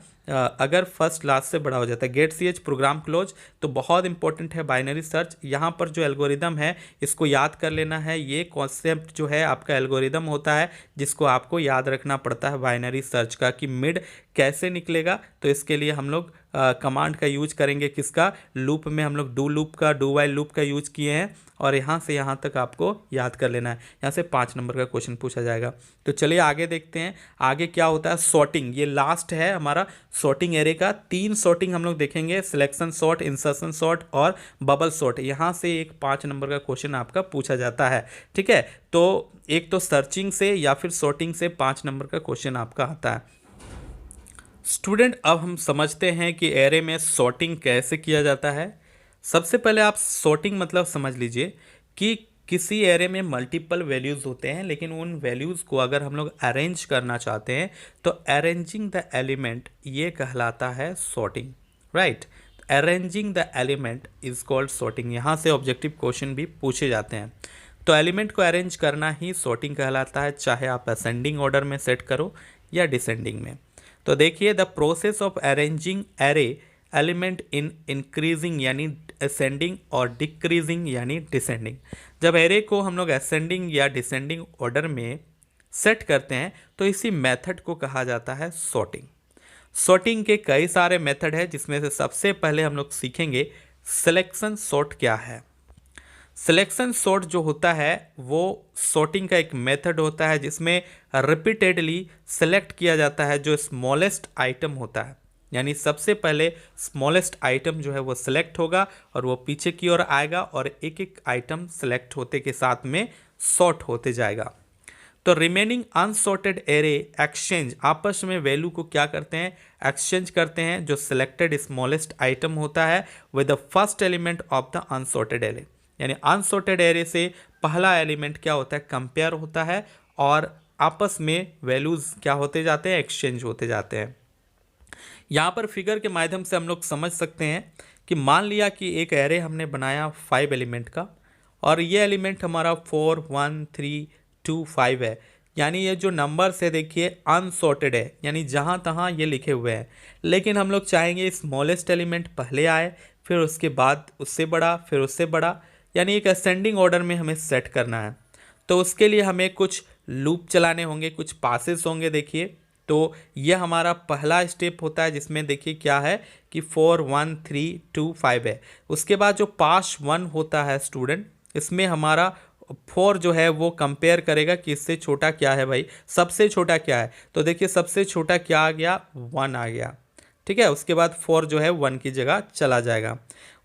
अगर फर्स्ट लास्ट से बड़ा हो जाता है। गेट ch प्रोग्राम क्लोज, तो बहुत इंपॉर्टेंट है बाइनरी सर्च। यहाँ पर जो एल्गोरिदम है इसको याद कर लेना है, ये कॉन्सेप्ट जो है आपका एल्गोरिदम होता है जिसको आपको याद रखना पड़ता है बाइनरी सर्च का, कि मिड कैसे निकलेगा। तो इसके लिए हम लोग कमांड का यूज करेंगे, किसका, लूप में हम लोग डू वाइल लूप का यूज किए हैं, और यहाँ से यहाँ तक आपको याद कर लेना है। यहाँ से 5 नंबर का क्वेश्चन पूछा जाएगा। तो चलिए आगे देखते हैं, आगे क्या होता है। सॉर्टिंग, ये लास्ट है हमारा सॉर्टिंग एरे का। 3 सॉर्टिंग हम लोग देखेंगे, सिलेक्शन सॉर्ट, इंसर्शन सॉर्ट और बबल सॉर्ट। यहाँ से एक 5 नंबर का क्वेश्चन आपका पूछा जाता है। ठीक है, तो एक तो सर्चिंग से या फिर सॉर्टिंग से 5 नंबर का क्वेश्चन आपका आता है। स्टूडेंट, अब हम समझते हैं कि एरे में सॉर्टिंग कैसे किया जाता है। सबसे पहले आप सॉर्टिंग मतलब समझ लीजिए कि किसी एरे में मल्टीपल वैल्यूज़ होते हैं, लेकिन उन वैल्यूज़ को अगर हम लोग अरेंज करना चाहते हैं तो अरेंजिंग द एलिमेंट ये कहलाता है sorting, right. Arranging the element is called sorting. यहाँ से ऑब्जेक्टिव क्वेश्चन भी पूछे जाते हैं। तो एलिमेंट को अरेंज करना ही सॉर्टिंग कहलाता है, चाहे आप असेंडिंग ऑर्डर में सेट करो या डिसेंडिंग में। तो देखिए, the process of arranging array element in increasing यानी असेंडिंग और डिक्रीजिंग यानी डिसेंडिंग। जब एरे को हम लोग असेंडिंग या डिसेंडिंग ऑर्डर में सेट करते हैं तो इसी मेथड को कहा जाता है सॉर्टिंग। सॉर्टिंग के कई सारे मेथड है, जिसमें से सबसे पहले हम लोग सीखेंगे सिलेक्शन सॉर्ट क्या है। सिलेक्शन सॉर्ट जो होता है वो सॉर्टिंग का एक मेथड होता है जिसमें रिपीटेडली सेलेक्ट किया जाता है जो स्मॉलेस्ट आइटम होता है, यानी सबसे पहले स्मॉलेस्ट आइटम जो है वो सिलेक्ट होगा और वो पीछे की ओर आएगा और एक एक आइटम सेलेक्ट होते के साथ में सॉर्ट होते जाएगा। तो रिमेनिंग अनसॉर्टेड एरे एक्सचेंज, आपस में वैल्यू को क्या करते हैं, एक्सचेंज करते हैं जो सिलेक्टेड स्मॉलेस्ट आइटम होता है with the first element of the unsorted array. यानी अनसॉर्टेड एरे से पहला एलिमेंट क्या होता है, कंपेयर होता है और आपस में वैल्यूज क्या होते जाते हैं, एक्सचेंज होते जाते हैं। यहाँ पर फिगर के माध्यम से हम लोग समझ सकते हैं कि मान लिया कि एक एरे हमने बनाया 5 एलिमेंट का और ये एलिमेंट हमारा 4 1 3 2 5 है, यानी ये जो नंबर्स है देखिए अनसॉर्टेड है, यानी जहाँ तहाँ ये लिखे हुए हैं। लेकिन हम लोग चाहेंगे स्मॉलेस्ट एलिमेंट पहले आए, फिर उसके बाद उससे बड़ा, फिर उससे बड़ा, यानी एक असेंडिंग ऑर्डर में हमें सेट करना है। तो उसके लिए हमें कुछ लूप चलाने होंगे, कुछ पासेस होंगे। देखिए, तो ये हमारा पहला स्टेप होता है जिसमें देखिए क्या है कि 4 1 3 2 5 है। उसके बाद जो पास 1 होता है स्टूडेंट, इसमें हमारा 4 जो है वो कंपेयर करेगा कि इससे छोटा क्या है भाई, सबसे छोटा क्या है। तो देखिए सबसे छोटा क्या आ गया, 1 आ गया। ठीक है, उसके बाद 4 जो है 1 की जगह चला जाएगा।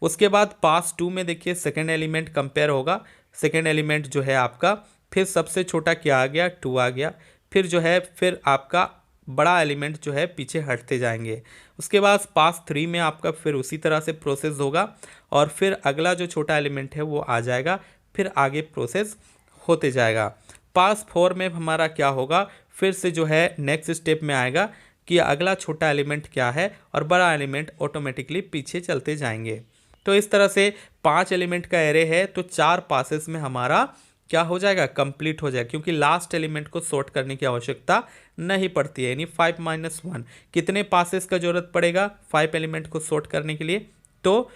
उसके बाद पास 2 में देखिए सेकेंड एलिमेंट कंपेयर होगा, सेकेंड एलिमेंट जो है आपका, फिर सबसे छोटा क्या आ गया, 2 आ गया। फिर जो है फिर आपका बड़ा एलिमेंट जो है पीछे हटते जाएंगे। उसके बाद पास 3 में आपका फिर उसी तरह से प्रोसेस होगा और फिर अगला जो छोटा एलिमेंट है वो आ जाएगा, फिर आगे प्रोसेस होते जाएगा। पास 4 में हमारा क्या होगा, फिर से जो है नेक्स्ट स्टेप में आएगा कि अगला छोटा एलिमेंट क्या है और बड़ा एलिमेंट ऑटोमेटिकली पीछे चलते जाएंगे। तो इस तरह से 5 एलिमेंट का एरे है तो 4 पासेस में हमारा क्या हो जाएगा, कंप्लीट हो जाएगा, क्योंकि लास्ट एलिमेंट को सॉर्ट करने की आवश्यकता नहीं पड़ती है। यानी 5 - 1 कितने पासेस का जरूरत पड़ेगा 5 एलिमेंट को सॉर्ट करने के लिए, तो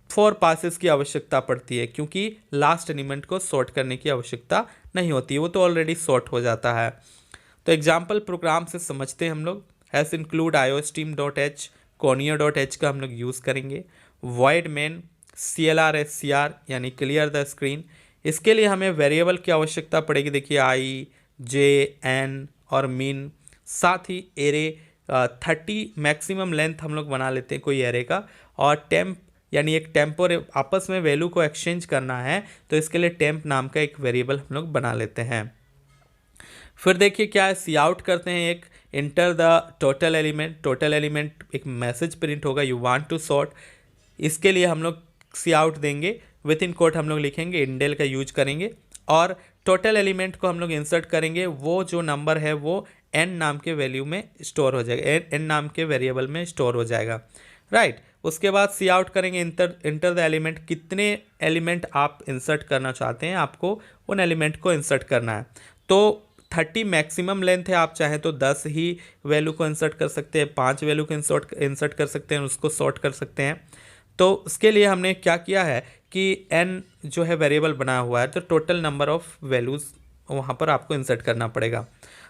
4 पासेस की आवश्यकता पड़ती है, क्योंकि लास्ट एलिमेंट को सॉर्ट करने की आवश्यकता नहीं होती है, वो तो ऑलरेडी सॉर्ट हो जाता है। तो एग्जाम्पल प्रोग्राम से समझते हैं हम लोग। हैज़ इंक्लूड iostream.h conio.h का हम लोग यूज़ करेंगे। void main clr यानी क्लियर द स्क्रीन, इसके लिए हमें वेरिएबल की आवश्यकता पड़ेगी। देखिए i, j, n और min, साथ ही एरे 30 मैक्सिमम लेंथ हम लोग बना लेते हैं कोई एरे का। और टेम्प यानी एक टेम्पोर आपस में वैल्यू को एक्सचेंज करना है, तो इसके लिए टेम्प नाम का एक वेरिएबल हम लोग बना लेते हैं। फिर देखिए क्या है, सी आउट करते हैं एक enter the total element. Total element एक मैसेज प्रिंट होगा यू वांट टू सॉर्ट, इसके लिए हम लोग सी आउट देंगे। विद इन कोट हम लोग लिखेंगे इंडेल का यूज करेंगे और टोटल एलिमेंट को हम लोग इंसर्ट करेंगे। वो जो नंबर है वो एन नाम के वैल्यू में स्टोर हो जाएगा, एन नाम के वेरिएबल में स्टोर हो जाएगा, राइट। उसके बाद सी आउट करेंगे इंटर द एलिमेंट, कितने एलिमेंट आप इंसर्ट करना चाहते हैं, आपको उन एलिमेंट को इंसर्ट करना है। तो 30 मैक्सिमम लेंथ है, आप चाहें तो 10 ही वैल्यू को इंसर्ट कर सकते हैं, 5 वैल्यू को इंसर्ट कर सकते हैं, उसको सॉर्ट कर सकते हैं। तो उसके लिए हमने क्या किया है कि n जो है वेरिएबल बनाया हुआ है, तो टोटल नंबर ऑफ वैल्यूज़ वहाँ पर आपको इंसर्ट करना पड़ेगा।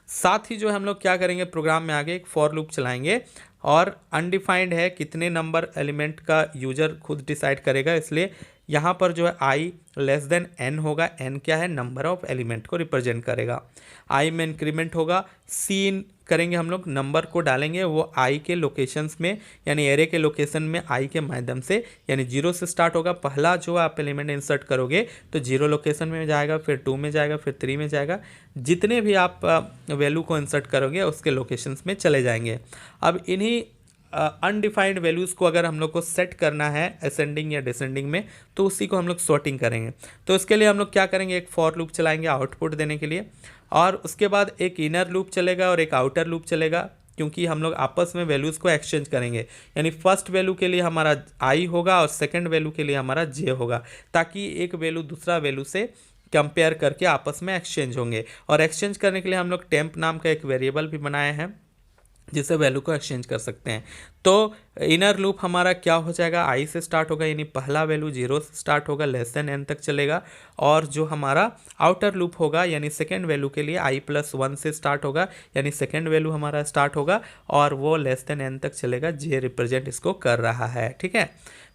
साथ ही जो हम लोग क्या करेंगे, प्रोग्राम में आगे एक फॉर लूप चलाएंगे और अनडिफाइंड है, कितने नंबर एलिमेंट का यूजर खुद डिसाइड करेगा, इसलिए यहाँ पर जो है i लेस देन n होगा। n क्या है, नंबर ऑफ एलिमेंट को रिप्रेजेंट करेगा। i में इंक्रीमेंट होगा, c करेंगे हम लोग, नंबर को डालेंगे वो i के लोकेशंस में, यानी एरे के लोकेशन में i के माध्यम से, यानी 0 से स्टार्ट होगा। पहला जो आप एलिमेंट इंसर्ट करोगे तो 0 लोकेशन में जाएगा, फिर 2 में जाएगा, फिर 3 में जाएगा, जितने भी आप वैल्यू को इंसर्ट करोगे उसके लोकेशंस में चले जाएंगे। अब इन्हीं अनडिफाइंड वैल्यूज़ को अगर हम लोग को सेट करना है असेंडिंग या डिसेंडिंग में, तो उसी को हम लोग सॉर्टिंग करेंगे। तो इसके लिए हम लोग क्या करेंगे, एक फॉर लूप चलाएंगे आउटपुट देने के लिए, और उसके बाद एक इनर लूप चलेगा और एक आउटर लूप चलेगा, क्योंकि हम लोग आपस में वैल्यूज़ को एक्सचेंज करेंगे। यानी फर्स्ट वैल्यू के लिए हमारा i होगा और सेकंड वैल्यू के लिए हमारा j होगा, ताकि एक वैल्यू दूसरा वैल्यू से कंपेयर करके आपस में एक्सचेंज होंगे। और एक्सचेंज करने के लिए हम लोग टेम्प नाम का एक वेरिएबल भी बनाए हैं जिससे वैल्यू को एक्सचेंज कर सकते हैं। तो इनर लूप हमारा क्या हो जाएगा, i से स्टार्ट होगा, यानी पहला वैल्यू 0 से स्टार्ट होगा, लेस देन n तक चलेगा। और जो हमारा आउटर लूप होगा, यानी सेकेंड वैल्यू के लिए i+1 से स्टार्ट होगा, यानी सेकेंड वैल्यू हमारा स्टार्ट होगा और वो लेस देन n तक चलेगा। j रिप्रेजेंट इसको कर रहा है, ठीक है।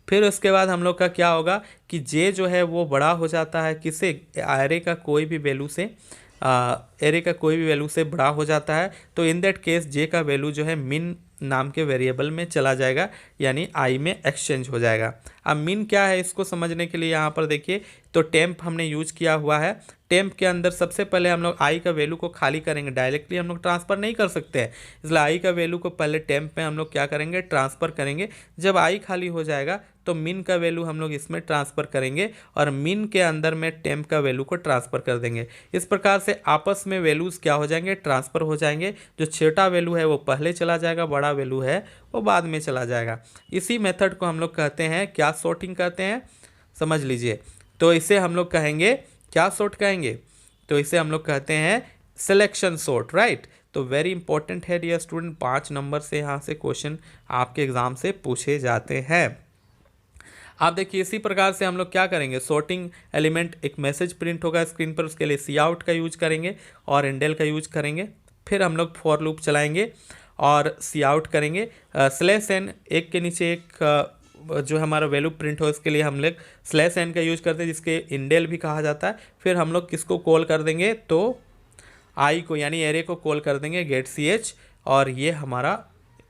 फिर उसके बाद हम लोग का क्या होगा कि j जो है वो बड़ा हो जाता है, किसे, एरे का कोई भी वैल्यू से, एरे का कोई भी वैल्यू से बड़ा हो जाता है। तो इन दैट केस जे का वैल्यू जो है मिन नाम के वेरिएबल में चला जाएगा, यानी आई में एक्सचेंज हो जाएगा। अब मिन क्या है इसको समझने के लिए यहाँ पर देखिए, तो टेम्प हमने यूज किया हुआ है। टेम्प के अंदर सबसे पहले हम लोग आई का वैल्यू को खाली करेंगे, डायरेक्टली हम लोग ट्रांसफ़र नहीं कर सकते हैं, इसलिए आई का वैल्यू को पहले टेम्प में हम लोग क्या करेंगे, ट्रांसफ़र करेंगे। जब आई खाली हो जाएगा तो मिन का वैल्यू हम लोग इसमें ट्रांसफ़र करेंगे और मिन के अंदर में टेम्प का वैल्यू को ट्रांसफ़र कर देंगे। इस प्रकार से आपस में वैल्यूज़ क्या हो जाएंगे, ट्रांसफ़र हो जाएंगे। जो छोटा वैल्यू है वो पहले चला जाएगा, बड़ा वैल्यू है वो बाद में चला जाएगा। इसी मेथड को हम लोग कहते हैं, क्या सॉर्टिंग कहते हैं, समझ लीजिए। तो इसे हम लोग कहेंगे, क्या सॉर्ट कहेंगे, तो इसे हम लोग कहते हैं सिलेक्शन सॉर्ट, राइट। तो वेरी इंपॉर्टेंट है डियर स्टूडेंट, 5 नंबर से यहाँ से क्वेश्चन आपके एग्जाम से पूछे जाते हैं। आप देखिए इसी प्रकार से हम लोग क्या करेंगे, सॉर्टिंग एलिमेंट, एक मैसेज प्रिंट होगा स्क्रीन पर, उसके लिए सी आउट का यूज करेंगे और इंडेल का यूज करेंगे। फिर हम लोग फॉर लूप चलाएंगे और सी आउट करेंगे, /n, एक के नीचे एक जो हमारा वैल्यू प्रिंट हो, इसके लिए हम लोग /n का यूज करते हैं, जिसके इंडेल भी कहा जाता है। फिर हम लोग किसको कॉल कर देंगे, तो आई को, यानी एरे को कॉल कर देंगे गेट ch, और ये हमारा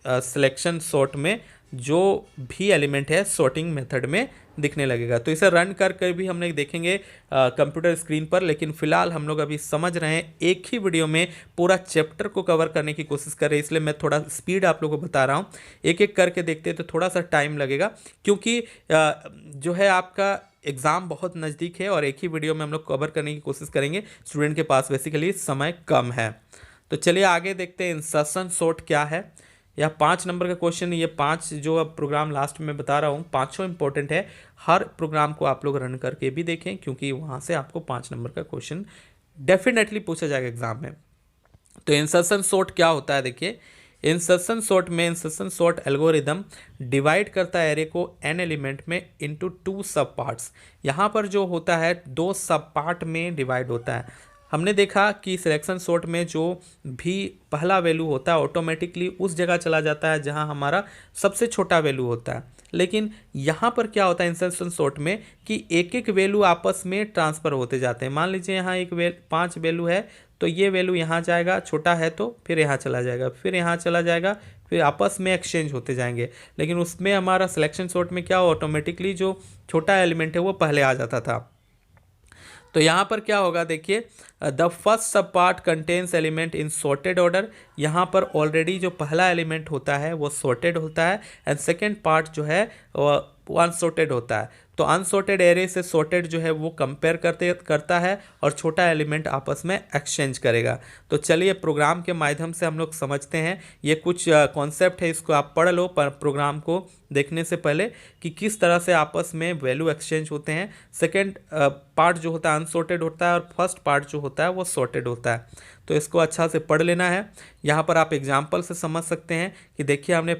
सिलेक्शन सॉर्ट में जो भी एलिमेंट है सॉर्टिंग मेथड में दिखने लगेगा। तो इसे रन कर भी हम लोग देखेंगे कंप्यूटर स्क्रीन पर, लेकिन फिलहाल हम लोग अभी समझ रहे हैं, एक ही वीडियो में पूरा चैप्टर को कवर करने की कोशिश कर रहे हैं, इसलिए मैं थोड़ा स्पीड आप लोगों को बता रहा हूँ। एक एक करके देखते हैं तो थोड़ा सा टाइम लगेगा, क्योंकि जो है आपका एग्ज़ाम बहुत नज़दीक है और एक ही वीडियो में हम लोग कवर करने की कोशिश करेंगे। स्टूडेंट के पास बेसिकली समय कम है। तो चलिए आगे देखते हैं इंसर्शन सॉर्ट क्या है। यह 5 नंबर का क्वेश्चन, ये 5 जो अब प्रोग्राम लास्ट में बता रहा हूँ, 5 इंपॉर्टेंट है। हर प्रोग्राम को आप लोग रन करके भी देखें, क्योंकि वहाँ से आपको 5 नंबर का क्वेश्चन डेफिनेटली पूछा जाएगा एग्जाम में। तो इंसर्शन सॉर्ट क्या होता है, देखिए इंसर्शन सॉर्ट में, इंसर्शन सॉर्ट एल्गोरिदम डिवाइड करता है एरे को n एलिमेंट में इनटू 2 सब पार्ट्स। यहाँ पर जो होता है 2 सब पार्ट में डिवाइड होता है। हमने देखा कि सिलेक्शन सॉर्ट में जो भी पहला वैल्यू होता है ऑटोमेटिकली उस जगह चला जाता है जहां हमारा सबसे छोटा वैल्यू होता है। लेकिन यहाँ पर क्या होता है इंसर्शन सॉर्ट में कि एक एक वैल्यू आपस में ट्रांसफ़र होते जाते हैं। मान लीजिए यहाँ एक 5 वैल्यू है, तो ये वैल्यू यहाँ जाएगा, छोटा है तो फिर यहाँ चला जाएगा, फिर यहाँ चला जाएगा, फिर आपस में एक्सचेंज होते जाएंगे। लेकिन उसमें हमारा सिलेक्शन सॉर्ट में क्या ऑटोमेटिकली जो छोटा एलिमेंट है वो पहले आ जाता था। तो यहाँ पर क्या होगा देखिए, द फर्स्ट सब part contains element in sorted order. यहाँ पर ऑलरेडी जो पहला एलिमेंट होता है वो सॉर्टेड होता है एंड सेकेंड पार्ट जो है वो अनसॉर्टेड होता है। तो अनसॉर्टेड एरे से सॉर्टेड जो है वो कंपेयर करता है और छोटा एलिमेंट आपस में एक्सचेंज करेगा। तो चलिए प्रोग्राम के माध्यम से हम लोग समझते हैं। ये कुछ कॉन्सेप्ट है, इसको आप पढ़ लो पर प्रोग्राम को देखने से पहले कि किस तरह से आपस में वैल्यू एक्सचेंज होते हैं। सेकेंड पार्ट जो होता है अनसॉर्टेड होता है और फर्स्ट पार्ट जो होता है वो सॉर्टेड होता है। तो इसको अच्छा से पढ़ लेना है। यहाँ पर आप एग्जाम्पल से समझ सकते हैं कि देखिए हमने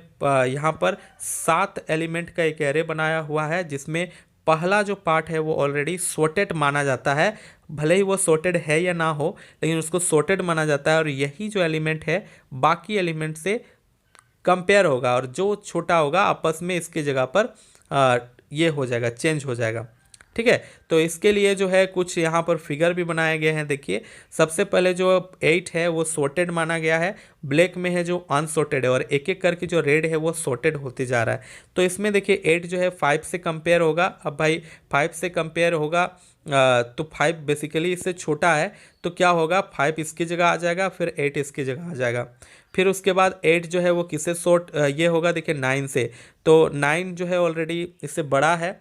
यहाँ पर 7 एलिमेंट का एक एरे बनाया हुआ है जिसमें पहला जो पार्ट है वो ऑलरेडी सॉर्टेड माना जाता है। भले ही वो सॉर्टेड है या ना हो, लेकिन उसको सॉर्टेड माना जाता है और यही जो एलिमेंट है बाकी एलिमेंट से कंपेयर होगा और जो छोटा होगा आपस में इसके जगह पर ये हो जाएगा, चेंज हो जाएगा। ठीक है, तो इसके लिए जो है कुछ यहाँ पर फिगर भी बनाए गए हैं। देखिए सबसे पहले जो 8 है वो सॉर्टेड माना गया है, ब्लैक में है जो अनसॉर्टेड है और एक एक करके जो रेड है वो सॉर्टेड होते जा रहा है। तो इसमें देखिए 8 जो है 5 से कंपेयर होगा। अब भाई 5 से कंपेयर होगा तो 5 बेसिकली इससे छोटा है, तो क्या होगा 5 इसकी जगह आ जाएगा, फिर 8 इसकी जगह आ जाएगा। फिर उसके बाद 8 जो है वो किससे सॉर्ट ये होगा देखिए 9 से। तो 9 जो है ऑलरेडी इससे बड़ा है,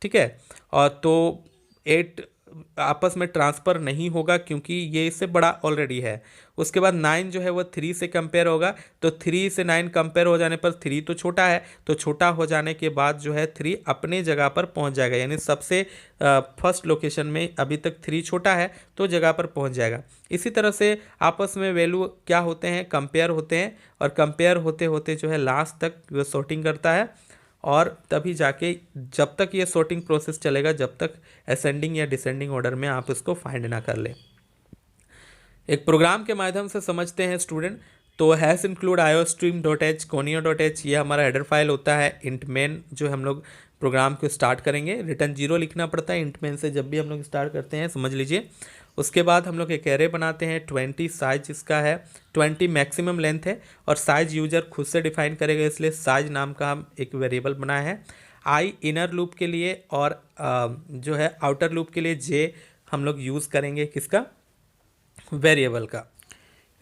ठीक है, और तो 8 आपस में ट्रांसफ़र नहीं होगा क्योंकि ये इससे बड़ा ऑलरेडी है। उसके बाद 9 जो है वो 3 से कंपेयर होगा, तो 3 से 9 कंपेयर हो जाने पर 3 तो छोटा है, तो छोटा हो जाने के बाद जो है 3 अपने जगह पर पहुंच जाएगा, यानी सबसे फर्स्ट लोकेशन में अभी तक 3 छोटा है तो जगह पर पहुंच जाएगा। इसी तरह से आपस में वैल्यू क्या होते हैं, कंपेयर होते हैं और कंपेयर होते होते जो है लास्ट तक वो सॉर्टिंग करता है और तभी जाके जब तक ये सॉर्टिंग प्रोसेस चलेगा जब तक असेंडिंग या डिसेंडिंग ऑर्डर में आप इसको फाइंड ना कर ले। एक प्रोग्राम के माध्यम से समझते हैं स्टूडेंट। तो हैश इंक्लूड iostream.h conio.h ये हमारा हेडर फाइल होता है। इंट मेन जो हम लोग प्रोग्राम को स्टार्ट करेंगे, रिटर्न 0 लिखना पड़ता है इंट मेन से जब भी हम लोग स्टार्ट करते हैं, समझ लीजिए। उसके बाद हम लोग एक एरे बनाते हैं, 20 साइज इसका है, 20 मैक्सिमम लेंथ है और साइज यूजर खुद से डिफाइन करेगा, इसलिए साइज नाम का हम एक वेरिएबल बनाया है। आई इनर लूप के लिए और जो है आउटर लूप के लिए जे हम लोग यूज़ करेंगे किसका, वेरिएबल का।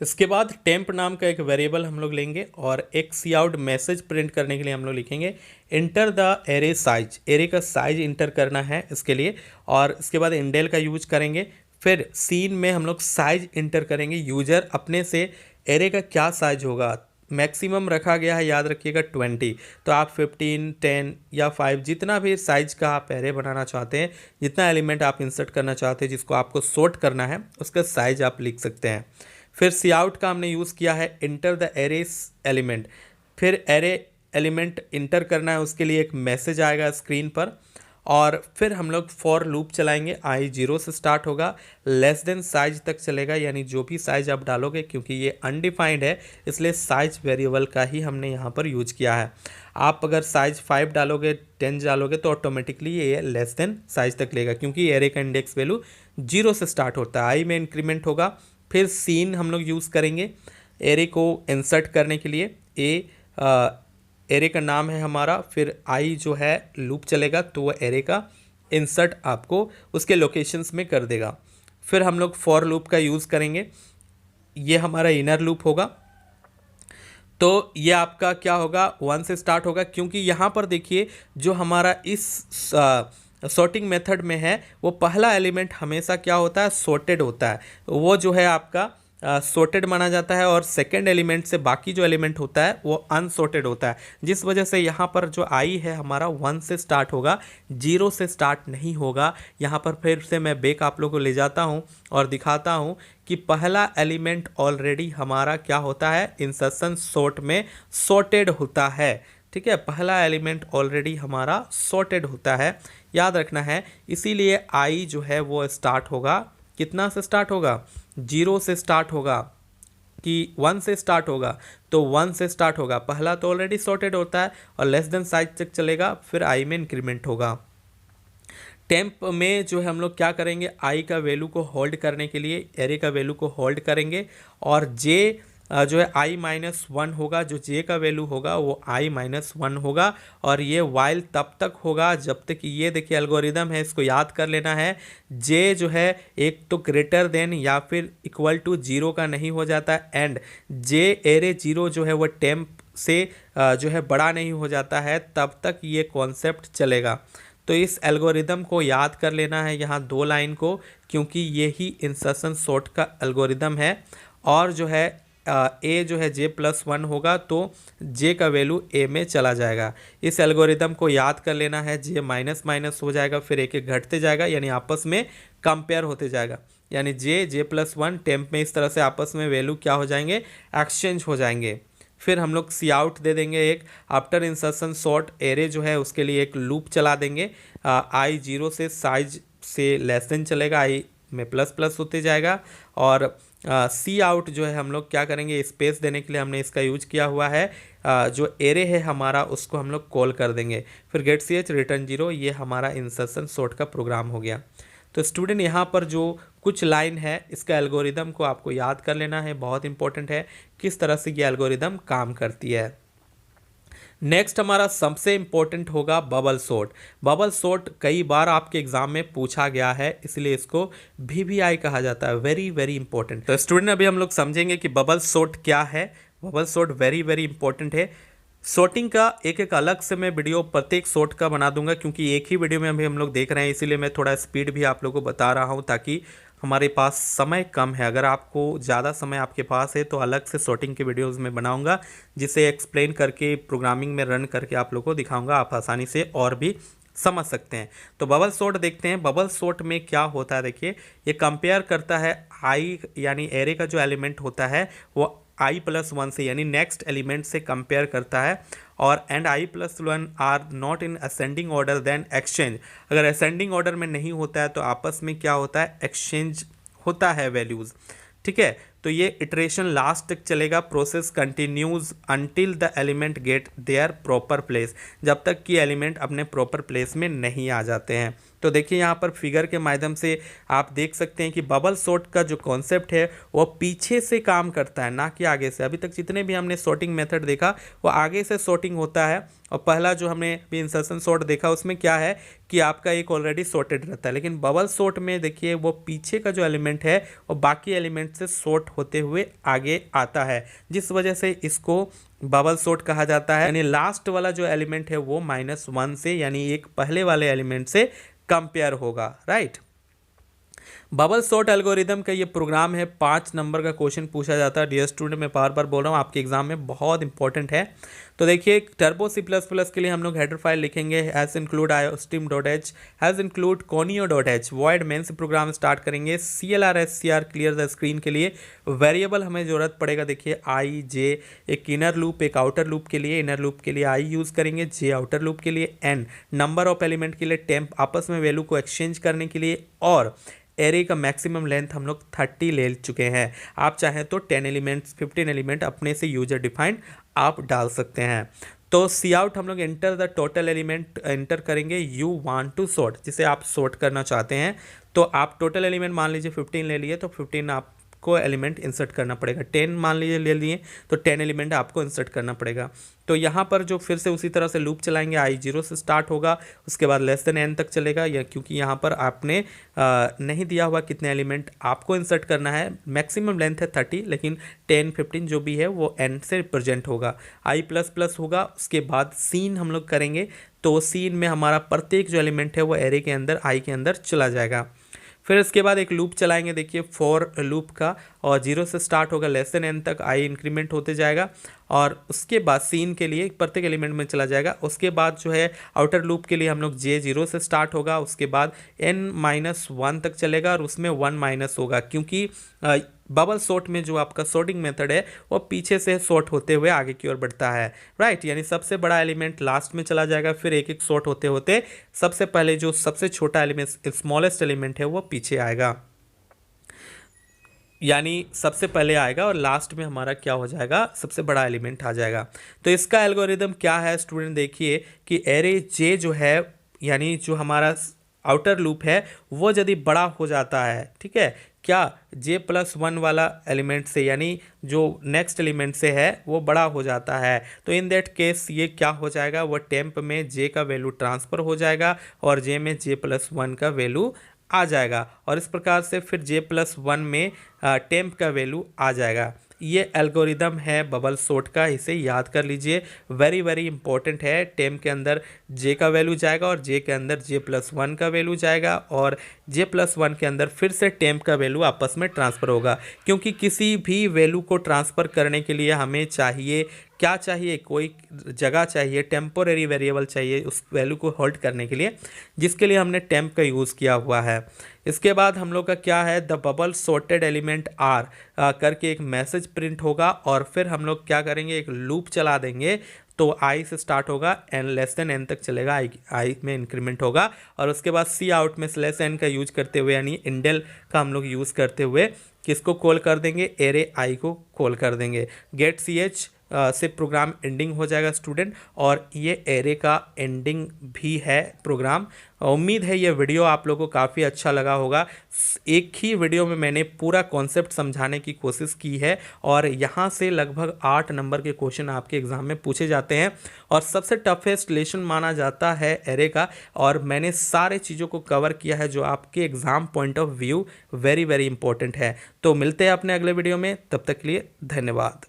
इसके बाद टेम्प नाम का एक वेरिएबल हम लोग लेंगे और एक सी आउट मैसेज प्रिंट करने के लिए हम लोग लिखेंगे enter the array size, array का साइज इंटर करना है इसके लिए। और इसके बाद इंडेल का यूज करेंगे। फिर सीन में हम लोग साइज इंटर करेंगे, यूजर अपने से एरे का क्या साइज होगा, मैक्सिमम रखा गया है याद रखिएगा 20, तो आप 15, 10 या 5 जितना भी साइज का आप एरे बनाना चाहते हैं, जितना एलिमेंट आप इंसर्ट करना चाहते हैं जिसको आपको सॉर्ट करना है उसका साइज आप लिख सकते हैं। फिर सी आउट का हमने यूज़ किया है इंटर द एरे एलिमेंट, फिर एरे एलिमेंट इंटर करना है, उसके लिए एक मैसेज आएगा स्क्रीन पर और फिर हम लोग फॉर लूप चलाएंगे। आई 0 से स्टार्ट होगा, लेस देन साइज तक चलेगा, यानी जो भी साइज आप डालोगे, क्योंकि ये अनडिफाइंड है इसलिए साइज वेरिएबल का ही हमने यहाँ पर यूज किया है। आप अगर साइज 5 डालोगे, 10 डालोगे तो ऑटोमेटिकली ये लेस देन साइज तक लेगा, क्योंकि एरे का इंडेक्स वैल्यू 0 से स्टार्ट होता है, आई में इंक्रीमेंट होगा। फिर सीन हम लोग यूज़ करेंगे एरे को इंसर्ट करने के लिए, एरे का नाम है हमारा, फिर आई जो है लूप चलेगा तो वो एरे का इंसर्ट आपको उसके लोकेशंस में कर देगा। फिर हम लोग फॉर लूप का यूज़ करेंगे, ये हमारा इनर लूप होगा। तो ये आपका क्या होगा 1 से स्टार्ट होगा, क्योंकि यहाँ पर देखिए जो हमारा इस सॉर्टिंग मेथड में है वो पहला एलिमेंट हमेशा क्या होता है, सॉर्टेड होता है, वो जो है आपका सॉर्टेड माना जाता है और सेकंड एलिमेंट से बाकी जो एलिमेंट होता है वो अनसॉर्टेड होता है, जिस वजह से यहाँ पर जो आई है हमारा 1 से स्टार्ट होगा, 0 से स्टार्ट नहीं होगा। यहाँ पर फिर से मैं बैक आप लोगों को ले जाता हूँ और दिखाता हूँ कि पहला एलिमेंट ऑलरेडी हमारा क्या होता है, इंसर्शन सॉर्ट में सॉर्टेड होता है। ठीक है, पहला एलिमेंट ऑलरेडी हमारा सॉर्टेड होता है, याद रखना है, इसीलिए आई जो है वो स्टार्ट होगा कितना से स्टार्ट होगा, 0 से स्टार्ट होगा कि 1 से स्टार्ट होगा, तो 1 से स्टार्ट होगा, पहला तो ऑलरेडी सॉर्टेड होता है और लेस देन साइज तक चलेगा, फिर आई में इंक्रीमेंट होगा। टेम्प में जो है हम लोग क्या करेंगे, आई का वैल्यू को होल्ड करने के लिए एरे का वैल्यू को होल्ड करेंगे और जे जो है आई माइनस वन होगा, जो जे का वैल्यू होगा वो आई माइनस वन होगा और ये वाइल तब तक होगा जब तक, ये देखिए एल्गोरिदम है, इसको याद कर लेना है। जे जो है एक तो ग्रेटर देन या फिर इक्वल टू 0 का नहीं हो जाता एंड जे एरे 0 जो है वो टेम्प से जो है बड़ा नहीं हो जाता है, तब तक ये कॉन्सेप्ट चलेगा। तो इस एल्गोरिदम को याद कर लेना है यहाँ 2 लाइन को, क्योंकि ये ही इंसर्शन सॉर्ट का एल्गोरिदम है। और जो है ए जो है j+1 होगा तो j का वैल्यू a में चला जाएगा। इस एल्गोरिदम को याद कर लेना है, j माइनस माइनस हो जाएगा, फिर एक एक घटते जाएगा, यानी आपस में कंपेयर होते जाएगा, यानी j+1 टेम्प में इस तरह से आपस में वैल्यू क्या हो जाएंगे, एक्सचेंज हो जाएंगे। फिर हम लोग सी आउट दे देंगे एक, आफ्टर इंसर्शन सॉर्ट एरे जो है उसके लिए एक लूप चला देंगे, आई 0 से साइज से लेस देन चलेगा, आई में प्लस प्लस होते जाएगा। और सी आउट जो है हम लोग क्या करेंगे, स्पेस देने के लिए हमने इसका यूज किया हुआ है, जो एरे है हमारा उसको हम लोग कॉल कर देंगे, फिर गेट सी एच रिटर्न 0, ये हमारा इंसर्शन सॉर्ट का प्रोग्राम हो गया। तो स्टूडेंट यहाँ पर जो कुछ लाइन है इसका एल्गोरिदम को आपको याद कर लेना है, बहुत इंपॉर्टेंट है किस तरह से ये एल्गोरिदम काम करती है। नेक्स्ट हमारा सबसे इंपॉर्टेंट होगा बबल सॉर्ट। बबल सॉर्ट कई बार आपके एग्जाम में पूछा गया है, इसलिए इसको VBI कहा जाता है, वेरी वेरी इंपॉर्टेंट। तो स्टूडेंट अभी हम लोग समझेंगे कि बबल सॉर्ट क्या है। Bubble sort very very important है। सॉर्टिंग का एक एक अलग से मैं वीडियो प्रत्येक सॉर्ट का बना दूंगा, क्योंकि एक ही वीडियो में अभी हम लोग देख रहे हैं, इसीलिए मैं थोड़ा स्पीड भी आप लोगों को बता रहा हूं, ताकि हमारे पास समय कम है। अगर आपको ज़्यादा समय आपके पास है तो अलग से सॉर्टिंग के वीडियोस में बनाऊंगा, जिसे एक्सप्लेन करके प्रोग्रामिंग में रन करके आप लोगों को दिखाऊंगा, आप आसानी से और भी समझ सकते हैं। तो बबल सॉर्ट देखते हैं। बबल सॉर्ट में क्या होता है, देखिए ये कंपेयर करता है आई यानी एरे का जो एलिमेंट होता है वो i+1 से यानी नेक्स्ट एलिमेंट से कंपेयर करता है, और and i+1 are not in ascending order then exchange. अगर असेंडिंग ऑर्डर में नहीं होता है तो आपस में क्या होता है, एक्सचेंज होता है वैल्यूज़, ठीक है। तो ये इटरेशन लास्ट तक चलेगा, process continues until the element get their proper place, जब तक कि एलिमेंट अपने प्रॉपर प्लेस में नहीं आ जाते हैं। तो देखिए यहाँ पर फिगर के माध्यम से आप देख सकते हैं कि बबल सॉर्ट का जो कॉन्सेप्ट है वो पीछे से काम करता है, ना कि आगे से। अभी तक जितने भी हमने सॉर्टिंग मेथड देखा वो आगे से सॉर्टिंग होता है, और पहला जो हमने भी इंसर्शन सॉर्ट देखा उसमें क्या है कि आपका एक ऑलरेडी सॉर्टेड रहता है, लेकिन बबल सॉर्ट में देखिए वो पीछे का जो एलिमेंट है वो बाकी एलिमेंट से सॉर्ट होते हुए आगे आता है, जिस वजह से इसको बबल सॉर्ट कहा जाता है। यानी लास्ट वाला जो एलिमेंट है वो -1 से यानी एक पहले वाले एलिमेंट से कंपेयर होगा, राइट। बबल सॉर्ट एल्गोरिदम का ये प्रोग्राम है, 5 नंबर का क्वेश्चन पूछा जाता है। डियर स्टूडेंट मैं बार बार बोल रहा हूँ, आपके एग्जाम में बहुत इंपॉर्टेंट है। तो देखिए टर्बो C++ के लिए हम लोग हेडर फाइल लिखेंगे, has include iostim.h, has include conio.h, void main से प्रोग्राम स्टार्ट करेंगे। CLR क्लियर द स्क्रीन के लिए वेरिएबल हमें ज़रूरत पड़ेगा, देखिए आई जे, एक इनर लूप एक आउटर लूप के लिए, इनर लूप के लिए आई यूज़ करेंगे, जे आउटर लूप के लिए, एन नंबर ऑफ एलिमेंट के लिए, टेम्प आपस में वैल्यू को एक्सचेंज करने के लिए, और एरे का मैक्सिमम लेंथ हम लोग 30 ले चुके हैं। आप चाहें तो 10 एलिमेंट्स 15 एलिमेंट अपने से यूजर डिफाइंड आप डाल सकते हैं। तो सी आउट हम लोग enter the total element enter करेंगे यू वांट टू सॉर्ट, जिसे आप सॉर्ट करना चाहते हैं। तो आप टोटल एलिमेंट मान लीजिए 15 ले लिए तो 15 आपको एलिमेंट इंसर्ट करना पड़ेगा। 10 मान लीजिए ले लिए तो 10 एलिमेंट आपको इंसर्ट करना पड़ेगा। तो यहाँ पर जो फिर से उसी तरह से लूप चलाएंगे, आई 0 से स्टार्ट होगा, उसके बाद लेस देन n तक चलेगा, या क्योंकि यहाँ पर आपने नहीं दिया हुआ कितने एलिमेंट आपको इंसर्ट करना है। मैक्सिमम लेंथ है 30, लेकिन 10 15 जो भी है वो n से रिप्रेजेंट होगा। i++ होगा, उसके बाद सीन हम लोग करेंगे, तो सीन में हमारा प्रत्येक जो एलिमेंट है वो एरे के अंदर आई के अंदर चला जाएगा। फिर इसके बाद एक लूप चलाएंगे, देखिए फॉर लूप का, और 0 से स्टार्ट होगा, लेस देन n तक आई इंक्रीमेंट होते जाएगा, और उसके बाद सीन के लिए प्रत्येक एलिमेंट में चला जाएगा। उसके बाद जो है आउटर लूप के लिए हम लोग जे 0 से स्टार्ट होगा, उसके बाद n-1 तक चलेगा, और उसमें 1 माइनस होगा, क्योंकि बबल सॉर्ट में जो आपका सॉर्टिंग मेथड है वो पीछे से सॉर्ट होते हुए आगे की ओर बढ़ता है, राइट। यानी सबसे बड़ा एलिमेंट लास्ट में चला जाएगा, फिर एक एक सॉर्ट होते होते सबसे पहले जो सबसे छोटा एलिमेंट स्मॉलेस्ट एलिमेंट है वो पीछे आएगा। यानी सबसे पहले आएगा और लास्ट में हमारा क्या हो जाएगा, सबसे बड़ा एलिमेंट आ जाएगा। तो इसका एल्गोरिदम क्या है स्टूडेंट, देखिए कि एरे जे जो है, यानी जो हमारा आउटर लूप है वो यदि बड़ा हो जाता है, ठीक है, क्या j+1 वाला एलिमेंट से, यानी जो नेक्स्ट एलिमेंट से है वो बड़ा हो जाता है, तो इन दैट केस ये क्या हो जाएगा, वो टेम्प में j का वैल्यू ट्रांसफ़र हो जाएगा और j में j+1 का वैल्यू आ जाएगा, और इस प्रकार से फिर j+1 में टेम्प का वैल्यू आ जाएगा। ये एल्गोरिदम है बबल सॉर्ट का, इसे याद कर लीजिए, वेरी वेरी इंपॉर्टेंट है। टेम्प के अंदर j का वैल्यू जाएगा और j के अंदर j+1 का वैल्यू जाएगा और j+1 के अंदर फिर से टेम्प का वैल्यू आपस में ट्रांसफ़र होगा, क्योंकि किसी भी वैल्यू को ट्रांसफ़र करने के लिए हमें चाहिए क्या चाहिए, कोई जगह चाहिए, टेम्पोरेरी वेरिएबल चाहिए उस वैल्यू को होल्ड करने के लिए, जिसके लिए हमने टेम्प का यूज़ किया हुआ है। इसके बाद हम लोग का क्या है, the bubble sorted element are करके एक मैसेज प्रिंट होगा और फिर हम लोग क्या करेंगे, एक लूप चला देंगे। तो आई से स्टार्ट होगा, एन लेस देन एन तक चलेगा, आई में इंक्रीमेंट होगा और उसके बाद सी आउट में स्लैश एन का यूज करते हुए, यानी इंडेल का हम लोग यूज़ करते हुए किसको कॉल कर देंगे, एरे आई को कॉल कर देंगे। गेट सी एच से प्रोग्राम एंडिंग हो जाएगा स्टूडेंट, और ये एरे का एंडिंग भी है प्रोग्राम। उम्मीद है ये वीडियो आप लोगों को काफ़ी अच्छा लगा होगा। एक ही वीडियो में मैंने पूरा कॉन्सेप्ट समझाने की कोशिश की है और यहाँ से लगभग 8 नंबर के क्वेश्चन आपके एग्जाम में पूछे जाते हैं और सबसे टफेस्ट लेसन माना जाता है एरे का, और मैंने सारे चीज़ों को कवर किया है जो आपके exam point of view very very important है। तो मिलते हैं अपने अगले वीडियो में, तब तक के लिए धन्यवाद।